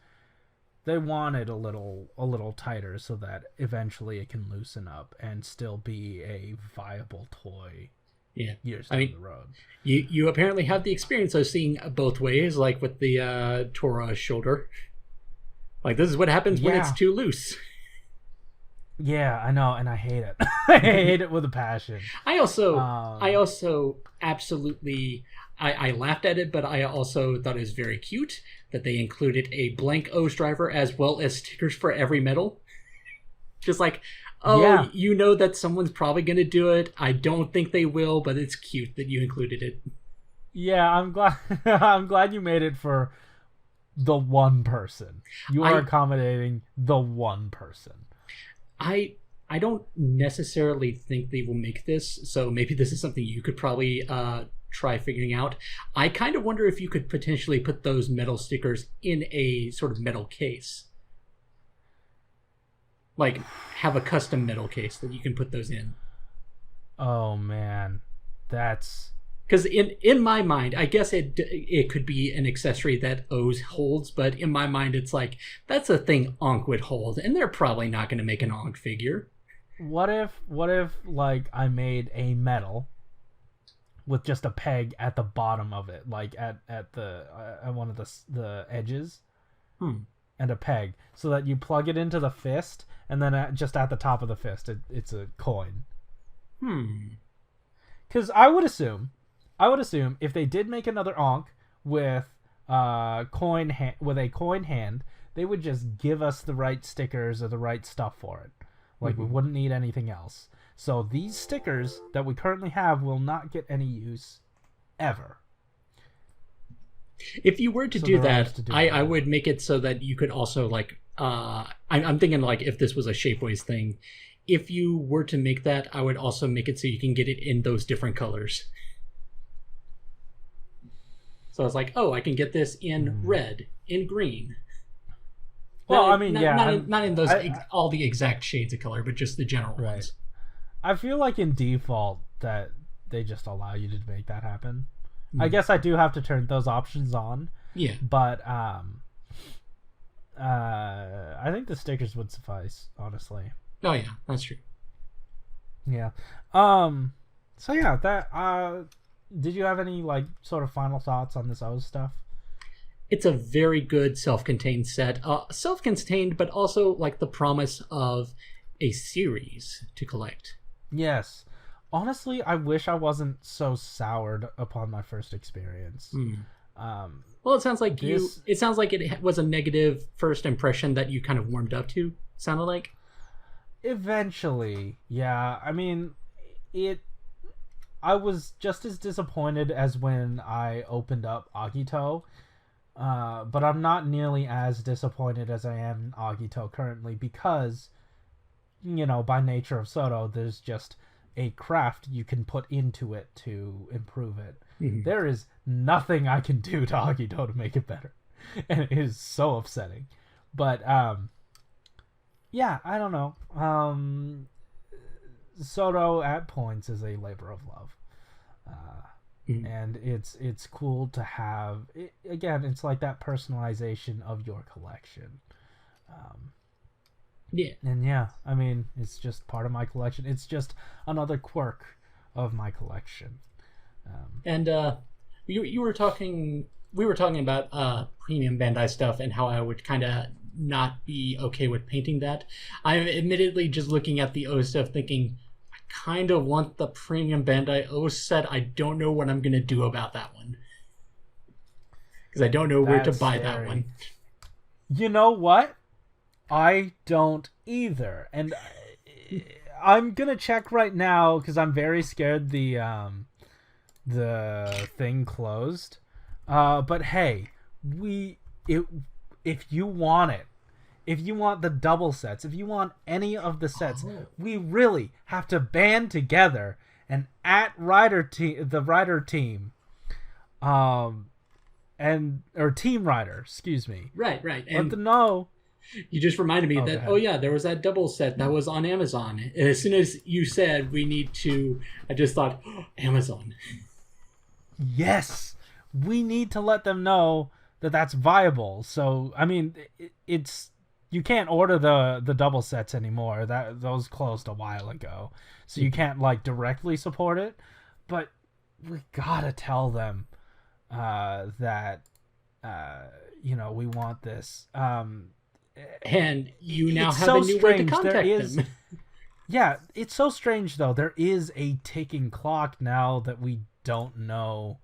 they want it a little tighter so that eventually it can loosen up and still be a viable toy. Yeah, years down the road. You apparently have the experience of seeing both ways, like with the Tora shoulder. Like, this is what happens when it's too loose. Yeah, I know, and I hate it. I hate it with a passion. I also absolutely, I laughed at it, but I also thought it was very cute that they included a blank O's driver as well as stickers for every medal. Just like, you know that someone's probably going to do it. I don't think they will, but it's cute that you included it. Yeah, I'm glad. I'm glad you made it for the one person. You are accommodating the one person. I don't necessarily think they will make this, so maybe this is something you could probably try figuring out. I kind of wonder if you could potentially put those metal stickers in a sort of metal case. Like, have a custom metal case that you can put those in. Oh, man. That's... Because in my mind, I guess it could be an accessory that O's holds, but in my mind, it's like, that's a thing Ankh would hold, and they're probably not going to make an Ankh figure. What if, like, I made a metal with just a peg at the bottom of it, like at one of the edges, and a peg, so that you plug it into the fist, and then just at the top of the fist, it's a coin. Because I would assume if they did make another Ankh with a coin hand, they would just give us the right stickers or the right stuff for it. Like, we wouldn't need anything else. So these stickers that we currently have will not get any use ever. If you were to do that, I would make it so that you could also, like, I'm thinking, like, if this was a Shapeways thing, if you were to make that, I would also make it so you can get it in those different colors. So it's like, I can get this in red, in green. Well, I mean, not in those all the exact shades of color, but just the general ones. I feel like in default that they just allow you to make that happen. I guess I do have to turn those options on. Yeah. But I think the stickers would suffice, honestly. Oh yeah, that's true. Yeah. So yeah, that did you have any, like, sort of final thoughts on this O's stuff? It's a very good self-contained set. Self-contained, but also, like, the promise of a series to collect. Yes. Honestly, I wish I wasn't so soured upon my first experience. Well, it sounds like it was a negative first impression that you kind of warmed up to, sounded like. Eventually, yeah. I mean, I was just as disappointed as when I opened up Agito, but I'm not nearly as disappointed as I am in Agito currently, because, by nature of Shodo, there's just a craft you can put into it to improve it. There is nothing I can do to Agito to make it better, and it is so upsetting. But yeah, I don't know. Shodo at points is a labor of love, and it's cool to have it. Again, it's like that personalization of your collection. And yeah, I mean, it's just part of my collection. It's just another quirk of my collection. And we were talking about premium Bandai stuff and how I would kind of not be okay with painting that. I'm admittedly just looking at the O stuff thinking, I kind of want the premium Bandai O set. I don't know what I'm going to do about that one, because I don't know where to buy that one. You know what? I don't either. And I'm going to check right now, because I'm very scared the the thing closed. But hey, if you want it, if you want the double sets, if you want any of the sets, we really have to band together and at the Rider team, or Team Rider, excuse me. Right. Let And them know. you just reminded me that, go ahead. there was that double set that was on Amazon. And as soon as you said we need to, I just thought, Amazon. Yes, we need to let them know that that's viable. So, I mean, it's you can't order the double sets anymore. Those closed a while ago, so you can't like directly support it. But we gotta tell them that we want this. And you now It's have so a new way to strange. contact them. Yeah, it's so strange though. There is a ticking clock now that we don't know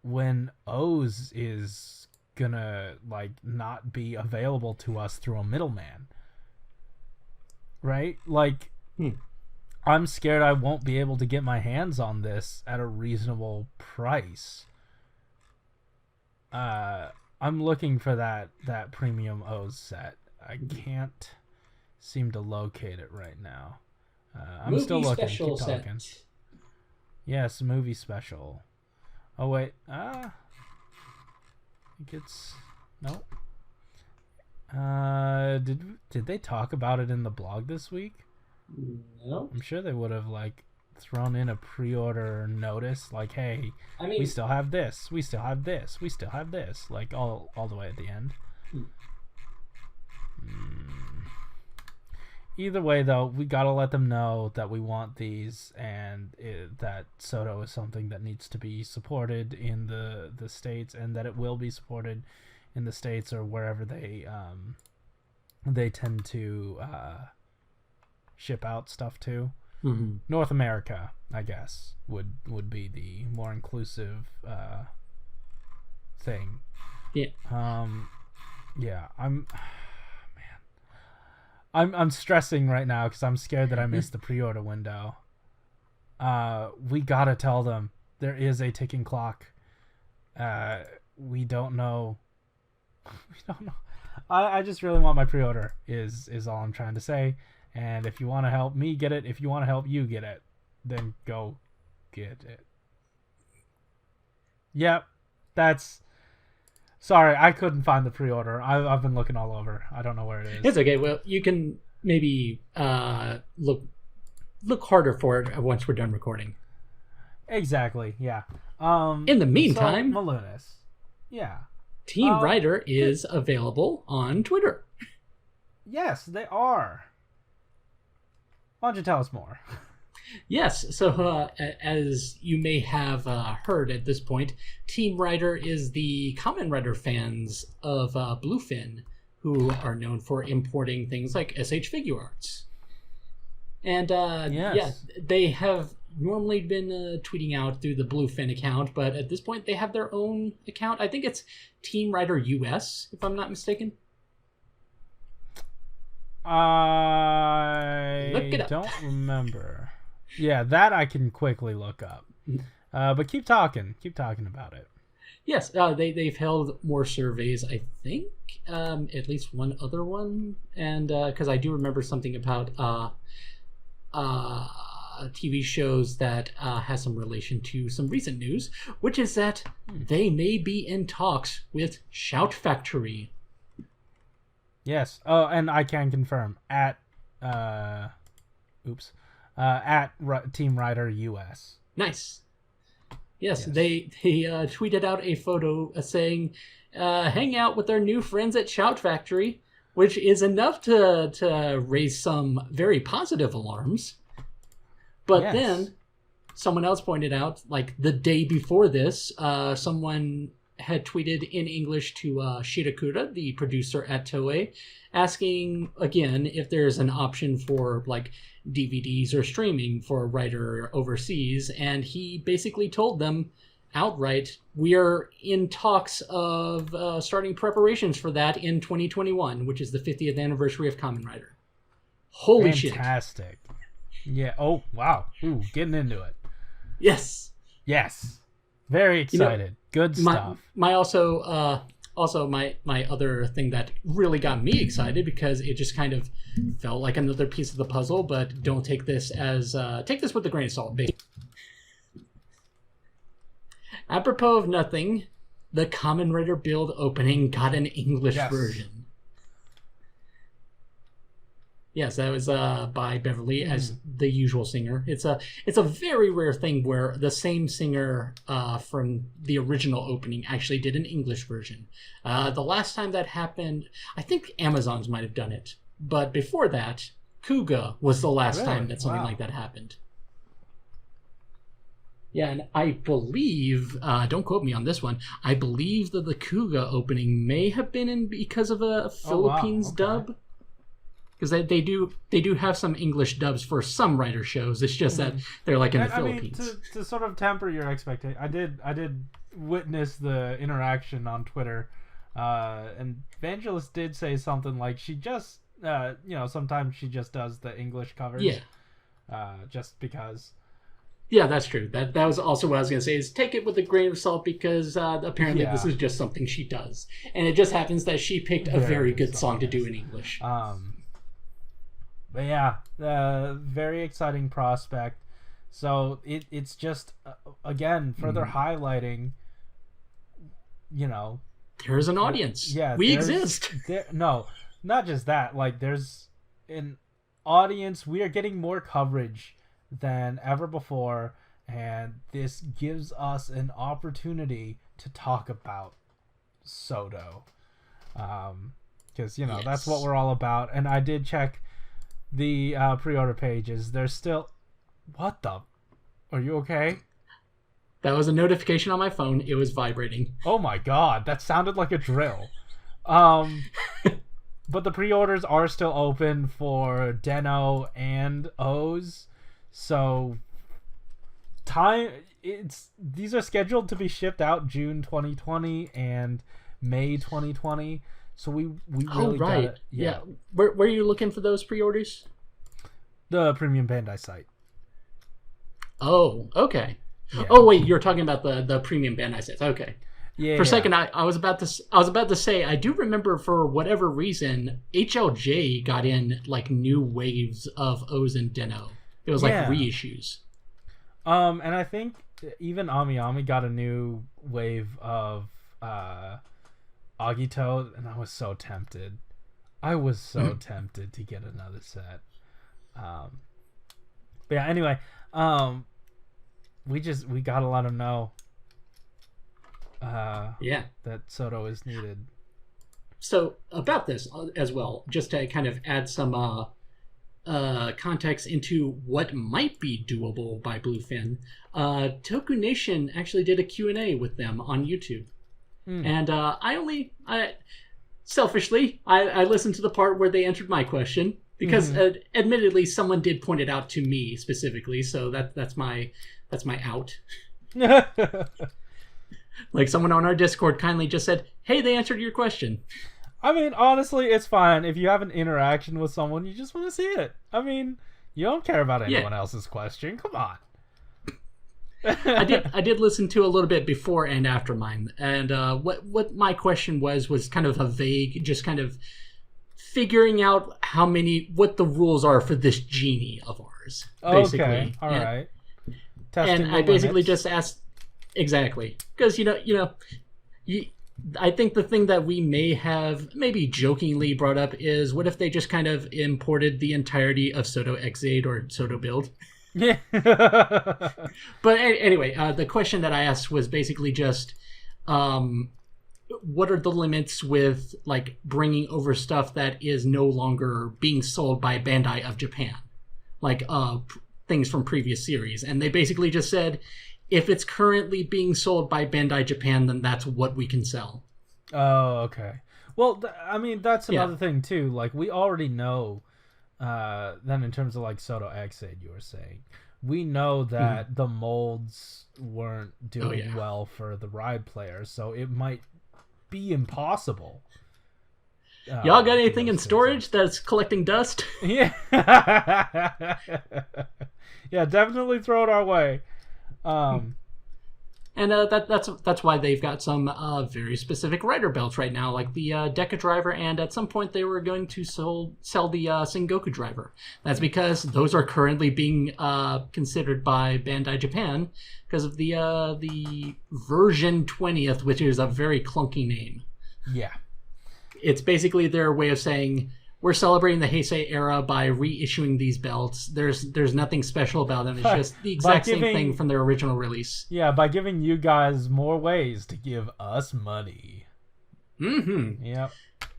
when O's is gonna like not be available to us through a middleman. Right? Like I'm scared I won't be able to get my hands on this at a reasonable price. I'm looking for that premium O's set. I can't seem to locate it right now. I'm Movie still looking. special Keep talking. set. Yes, movie special. Oh wait, I think it's nope. Did they talk about it in the blog this week? No. I'm sure they would have like thrown in a pre-order notice, like, hey, I mean, we still have this, we still have this, we still have this, like all the way at the end. Either way, though, we gotta let them know that we want these, and that CHODO is something that needs to be supported in the States, and that it will be supported in the States or wherever they tend to ship out stuff to. North America, I guess, would be the more inclusive thing. Yeah. Yeah, I'm stressing right now because I'm scared that I missed the pre-order window. We gotta tell them there is a ticking clock. We don't know. We don't know. I just really want my pre-order. Is all I'm trying to say. And if you want to help me get it, if you want to help you get it, then go get it. Yep, that's. Sorry, I couldn't find the pre-order. I've been looking all over. I don't know where it is. It's okay. Well, you can maybe look harder for it once we're done recording. Exactly. Yeah. In the meantime, so, Malunis. Yeah. Team Rider is available on Twitter. Yes, they are. Why don't you tell us more? Yes, so as you may have heard at this point, Team Rider is the Kamen Rider fans of Bluefin, who are known for importing things like SH Figure Arts. And yeah, they have normally been tweeting out through the Bluefin account, but at this point they have their own account. I think it's Team Rider US, if I'm not mistaken. I Look it up. don't remember. Yeah, that I can quickly look up. But keep talking. Keep talking about it. Yes, they've held more surveys, I think. At least one other one. And because I do remember something about TV shows that has some relation to some recent news, which is that they may be in talks with Shout Factory. Yes. Oh, and I can confirm at Team Rider US. Nice. Yes. They tweeted out a photo saying, "Hang out with our new friends at Shout Factory," which is enough to raise some very positive alarms. But then someone else pointed out, like the day before this, someone had tweeted in English to Shirakura, the producer at Toei, asking again if there's an option for like DVDs or streaming for a writer overseas, and he basically told them outright, we are in talks of starting preparations for that in 2021, which is the 50th anniversary of Kamen Rider. Holy shit. Fantastic. Yeah. Oh, wow. Ooh, getting into it. Yes. Yes. Very excited. Good stuff. My other thing that really got me excited, because it just kind of felt like another piece of the puzzle, but don't take this as take this with a grain of salt. Apropos of nothing, the Kamen Rider build opening got an English version. Yes, that was by Beverly as the usual singer. It's a very rare thing where the same singer from the original opening actually did an English version. The last time that happened, I think Amazon's might have done it. But before that, Kuga was the last time that something like that happened. Yeah, and I believe, don't quote me on this one, I believe that the Kuga opening may have been in because of a Philippines dub. Because they do have some English dubs for some writer shows. It's just that they're like in the Philippines. Mean, to sort of temper your expectation, I did witness the interaction on Twitter, and Vangelis did say something like she just sometimes she just does the English covers. Yeah. Just because. Yeah, that's true. That was also what I was going to say, is take it with a grain of salt, because apparently this is just something she does. And it just happens that she picked a very good song to do in English. But yeah, very exciting prospect. So it's just, again, further highlighting, there's an audience. Yeah. We exist. No, not just that. Like, there's an audience. We are getting more coverage than ever before, and this gives us an opportunity to talk about Shodo. Because, that's what we're all about. And I did check the pre-order pages. There's still... What the... Are you okay? That was a notification on my phone. It was vibrating. Oh my god, that sounded like a drill. But the pre-orders are still open for Den-O and O's. So these are scheduled to be shipped out June 2020 and May 2020. So we really got it. Yeah. Where are you looking for those pre-orders? The Premium Bandai site. Oh, okay. Yeah. Oh wait, you're talking about the Premium Bandai sites. Okay. Yeah. For a second, I was about to say, I do remember, for whatever reason, HLJ got in like new waves of O's and Den-O. It was like reissues. And I think even Ami Ami got a new wave of Agito, and I was so tempted. Tempted to get another set. But yeah, anyway, we gotta let them know. That Shodo is needed. So about this as well, just to kind of add some context into what might be doable by Bluefin, Toku Nation actually did a Q&A with them on YouTube. And selfishly, I listened to the part where they answered my question, because admittedly someone did point it out to me specifically, so that's my out. Like, someone on our Discord kindly just said, hey, they answered your question. I mean, honestly, it's fine. If you have an interaction with someone, you just want to see it. I mean, you don't care about anyone else's question. Come on. I did listen to a little bit before and after mine, and what my question was kind of a vague, just kind of figuring out what the rules are for this genie of ours, basically. Okay, all right. And I basically just asked, exactly, because I think the thing that we may have maybe jokingly brought up is, what if they just kind of imported the entirety of shodo-x ZAIA or Shodo build? Yeah. But anyway, the question that I asked was basically just, what are the limits with like bringing over stuff that is no longer being sold by Bandai of Japan, like things from previous series? And they basically just said, if it's currently being sold by Bandai Japan, then that's what we can sell. Oh, okay. Well, I mean, that's another thing too. Like, we already know then in terms of like shodo-x ZAIA, you were saying, we know that the molds weren't doing well for the ride players, so it might be impossible. Y'all got anything in storage that's collecting dust? Yeah. Yeah, definitely throw it our way. And that's why they've got some very specific rider belts right now, like the Deca driver, and at some point they were going to sell the Sengoku driver. That's because those are currently being considered by Bandai Japan because of the version 20th, which is a very clunky name. Yeah. It's basically their way of saying, we're celebrating the Heisei era by reissuing these belts. There's nothing special about them. It's just the exact same thing from their original release. Yeah, by giving you guys more ways to give us money. Mm-hmm. Yep.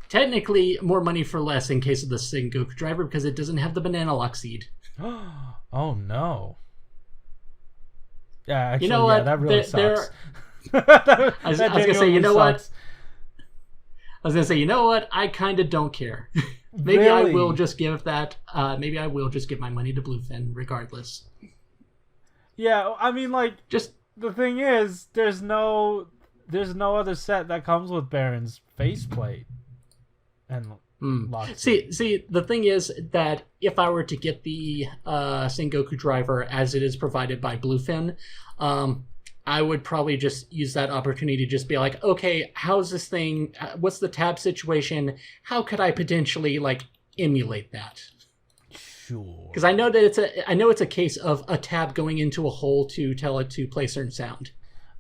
Technically, more money for less in case of the Sengoku driver because it doesn't have the banana lock seed. Oh, no. Yeah, actually, you know what? That really sucks. I was going to say, you know what? I was going to say, you know what? I kind of don't care. Maybe really? I will just give that. Maybe I will just give my money to Bluefin, regardless. Yeah, I mean, like, just the thing is, there's no other set that comes with Baron's faceplate and See, the thing is that if I were to get the Sengoku driver as it is provided by Bluefin, I would probably just use that opportunity to just be like, okay, how's this thing? What's the tab situation? How could I potentially like emulate that? Sure. Because I know that it's a case of a tab going into a hole to tell it to play certain sound.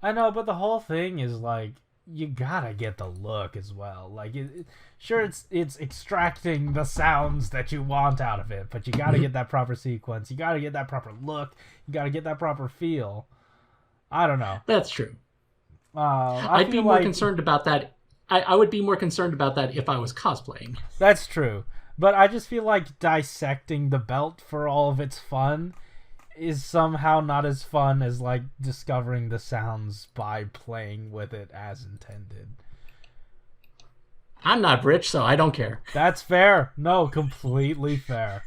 I know, but the whole thing is like you gotta get the look as well. Like, sure, it's extracting the sounds that you want out of it, but you gotta get that proper sequence. You gotta get that proper look. You gotta get that proper feel. I don't know. That's true. I'd be more concerned about that. I would be more concerned about that if I was cosplaying. That's true. But I just feel like dissecting the belt for all of its fun is somehow not as fun as like discovering the sounds by playing with it as intended. I'm not rich, so I don't care. That's fair. No, completely fair.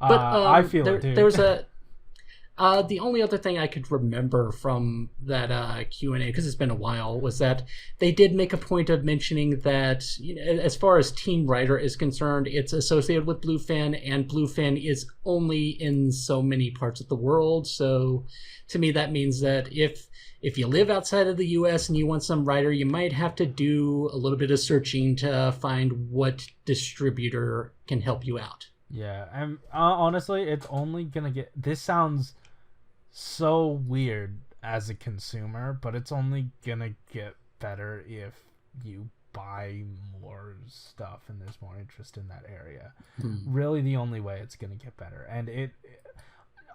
I feel it too. There's the only other thing I could remember from that Q&A, because it's been a while, was that they did make a point of mentioning that, you know, as far as Team Rider is concerned, it's associated with Bluefin, and Bluefin is only in so many parts of the world. So to me, that means that if you live outside of the US and you want some Rider, you might have to do a little bit of searching to find what distributor can help you out. Yeah, and honestly, it's only gonna get... This sounds so weird as a consumer, but it's only gonna get better if you buy more stuff and there's more interest in that area. Really the only way it's gonna get better. And it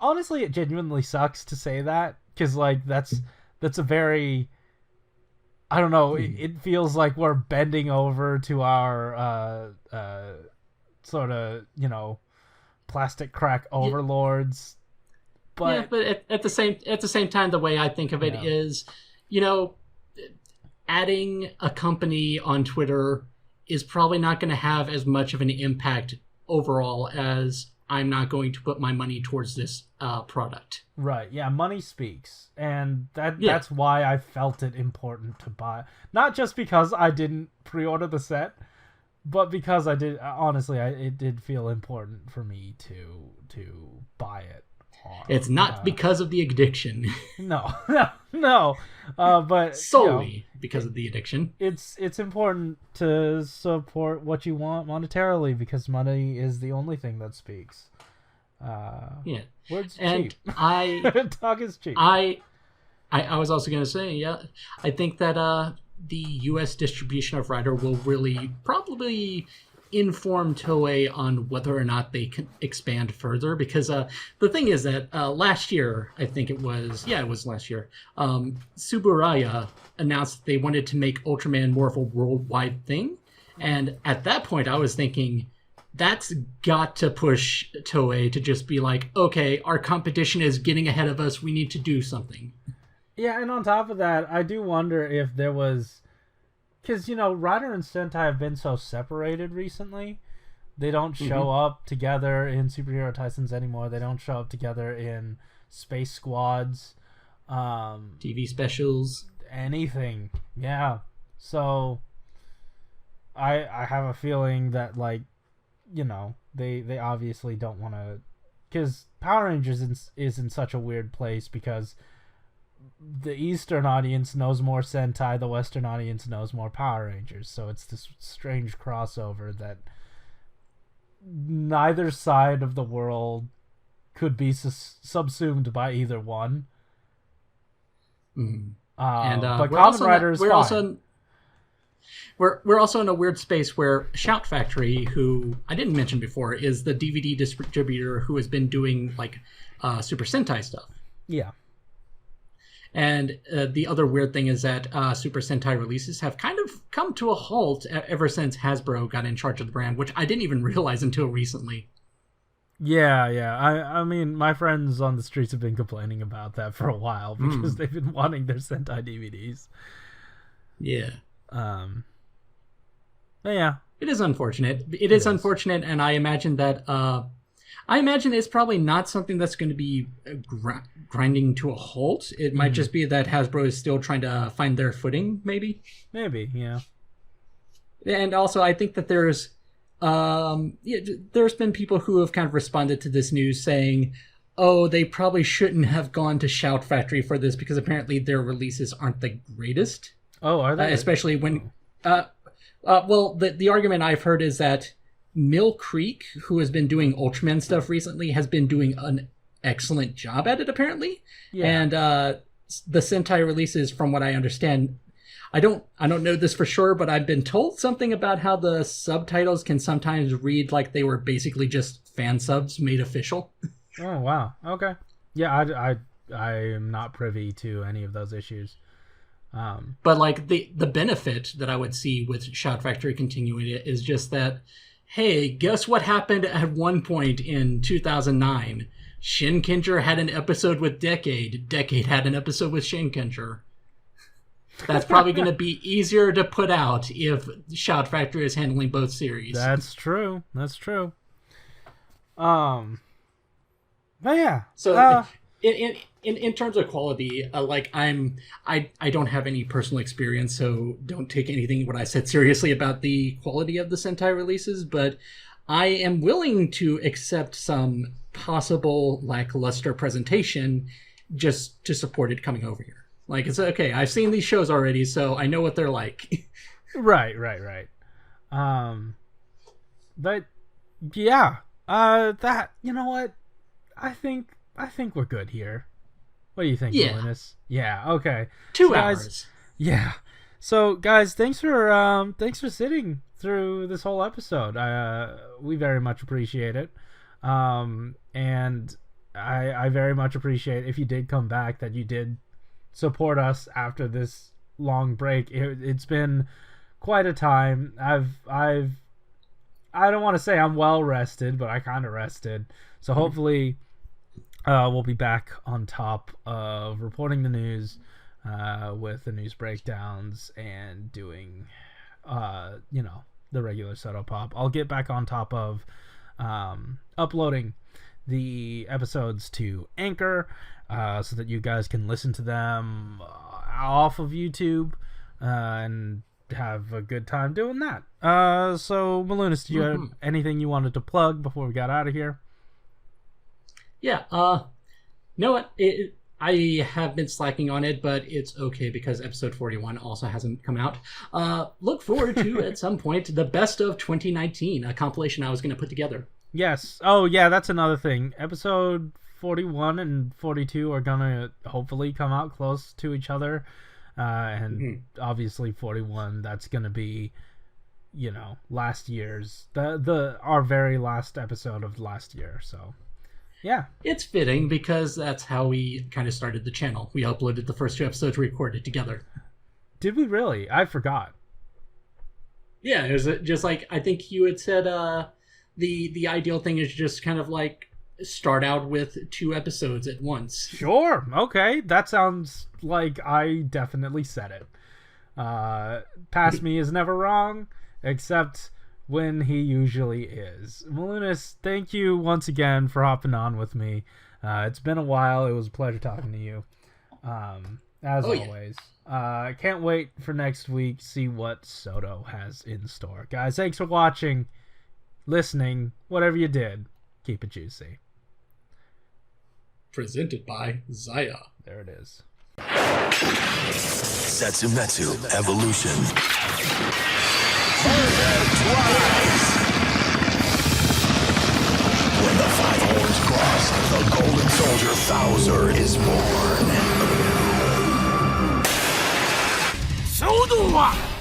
honestly, it genuinely sucks to say that, because like that's a very, I don't know, it feels like we're bending over to our sort of, you know, plastic crack overlords. But at the same time, the way I think of it is, you know, adding a company on Twitter is probably not going to have as much of an impact overall as I'm not going to put my money towards this product. Right. Yeah. Money speaks, and that's why I felt it important to buy. Not just because I didn't pre-order the set, but because I did. Honestly, it did feel important for me to buy it. It's not because of the addiction. No. But solely because of the addiction. It's important to support what you want monetarily, because money is the only thing that speaks. Words and cheap. Talk is cheap. I was also going to say, I think that the U.S. distribution of Rider will really probably inform Toei on whether or not they can expand further, because the thing is that last year, I think it was last year, Tsuburaya announced that they wanted to make Ultraman more of a worldwide thing, and at that point I was thinking, that's got to push Toei to just be like, okay, our competition is getting ahead of us, we need to do something. Yeah, and on top of that, I do wonder if there was... Because, you know, Rider and Sentai have been so separated recently. They don't show up together in Superhero Titans anymore. They don't show up together in Space Squads. TV specials. Anything. Yeah. So, I have a feeling that, like, you know, they obviously don't want to... Because Power Rangers is in such a weird place, because the Eastern audience knows more Sentai, the Western audience knows more Power Rangers. So it's this strange crossover that neither side of the world could be subsumed by either one. Mm. But Kamen Rider is fine. We're also in a weird space where Shout Factory, who I didn't mention before, is the DVD distributor who has been doing like Super Sentai stuff. Yeah. And the other weird thing is that Super Sentai releases have kind of come to a halt ever since Hasbro got in charge of the brand, which I didn't even realize until recently. Yeah. I mean, my friends on the streets have been complaining about that for a while because they've been wanting their Sentai DVDs. Yeah. But yeah. It is unfortunate. It is unfortunate, and I imagine that... I imagine it's probably not something that's going to be grinding to a halt. It might just be that Hasbro is still trying to find their footing, maybe. Maybe, yeah. And also, I think that there's been people who have kind of responded to this news saying, oh, they probably shouldn't have gone to Shout Factory for this because apparently their releases aren't the greatest. Oh, are they? Especially when... well, the argument I've heard is that Mill Creek, who has been doing Ultraman stuff recently, has been doing an excellent job at it, apparently. Yeah. And the Sentai releases, from what I understand, I don't know this for sure, but I've been told something about how the subtitles can sometimes read like they were basically just fan subs made official. Oh, wow. Okay. Yeah, I am not privy to any of those issues. But like the benefit that I would see with Shout Factory continuing it is just that, hey, guess what happened at one point in 2009? Shinkenger had an episode with Decade. Decade had an episode with Shinkenger. That's probably going to be easier to put out if Shout Factory is handling both series. That's true. But yeah. So in terms of quality, like I don't have any personal experience, so don't take anything what I said seriously about the quality of the Sentai releases, but I am willing to accept some possible lackluster presentation just to support it coming over here. Like, it's okay, I've seen these shows already, so I know what they're like. Right. But yeah, that, you know what? I think we're good here. What do you think, Malunis? Yeah, okay. 2 guys, hours. Yeah. So, guys, thanks for sitting through this whole episode. We very much appreciate it. And I very much appreciate if you did come back, that you did support us after this long break. It's been quite a time. I don't want to say I'm well rested, but I kind of rested. So hopefully we'll be back on top of reporting the news with the news breakdowns and doing, the regular Soto Pop. I'll get back on top of uploading the episodes to Anchor so that you guys can listen to them off of YouTube and have a good time doing that. So, Malunis, do you have anything you wanted to plug before we got out of here? Yeah, no, what? I have been slacking on it, but it's okay because episode 41 also hasn't come out. Look forward to, at some point, the best of 2019, a compilation I was going to put together. Yes. Oh, yeah, that's another thing. Episode 41 and 42 are going to hopefully come out close to each other. And obviously 41, that's going to be, last year's, our very last episode of last year, so... Yeah. It's fitting because that's how we kind of started the channel. We uploaded the first 2 episodes recorded together. Did we really? I forgot. Yeah, it was just like, I think you had said the ideal thing is just kind of like start out with 2 episodes at once. Sure. Okay. That sounds like I definitely said it. Past me is never wrong, except... when he usually is. Malunis, thank you once again for hopping on with me. It's been a while. It was a pleasure talking to you. As always. Can't wait for next week, see what Shodo has in store. Guys, thanks for watching, listening, whatever you did. Keep it juicy. Presented by ZAIA. There it is. Setsumetsu Evolution. When the five horns cross, the golden soldier Bowser is born. CHODO は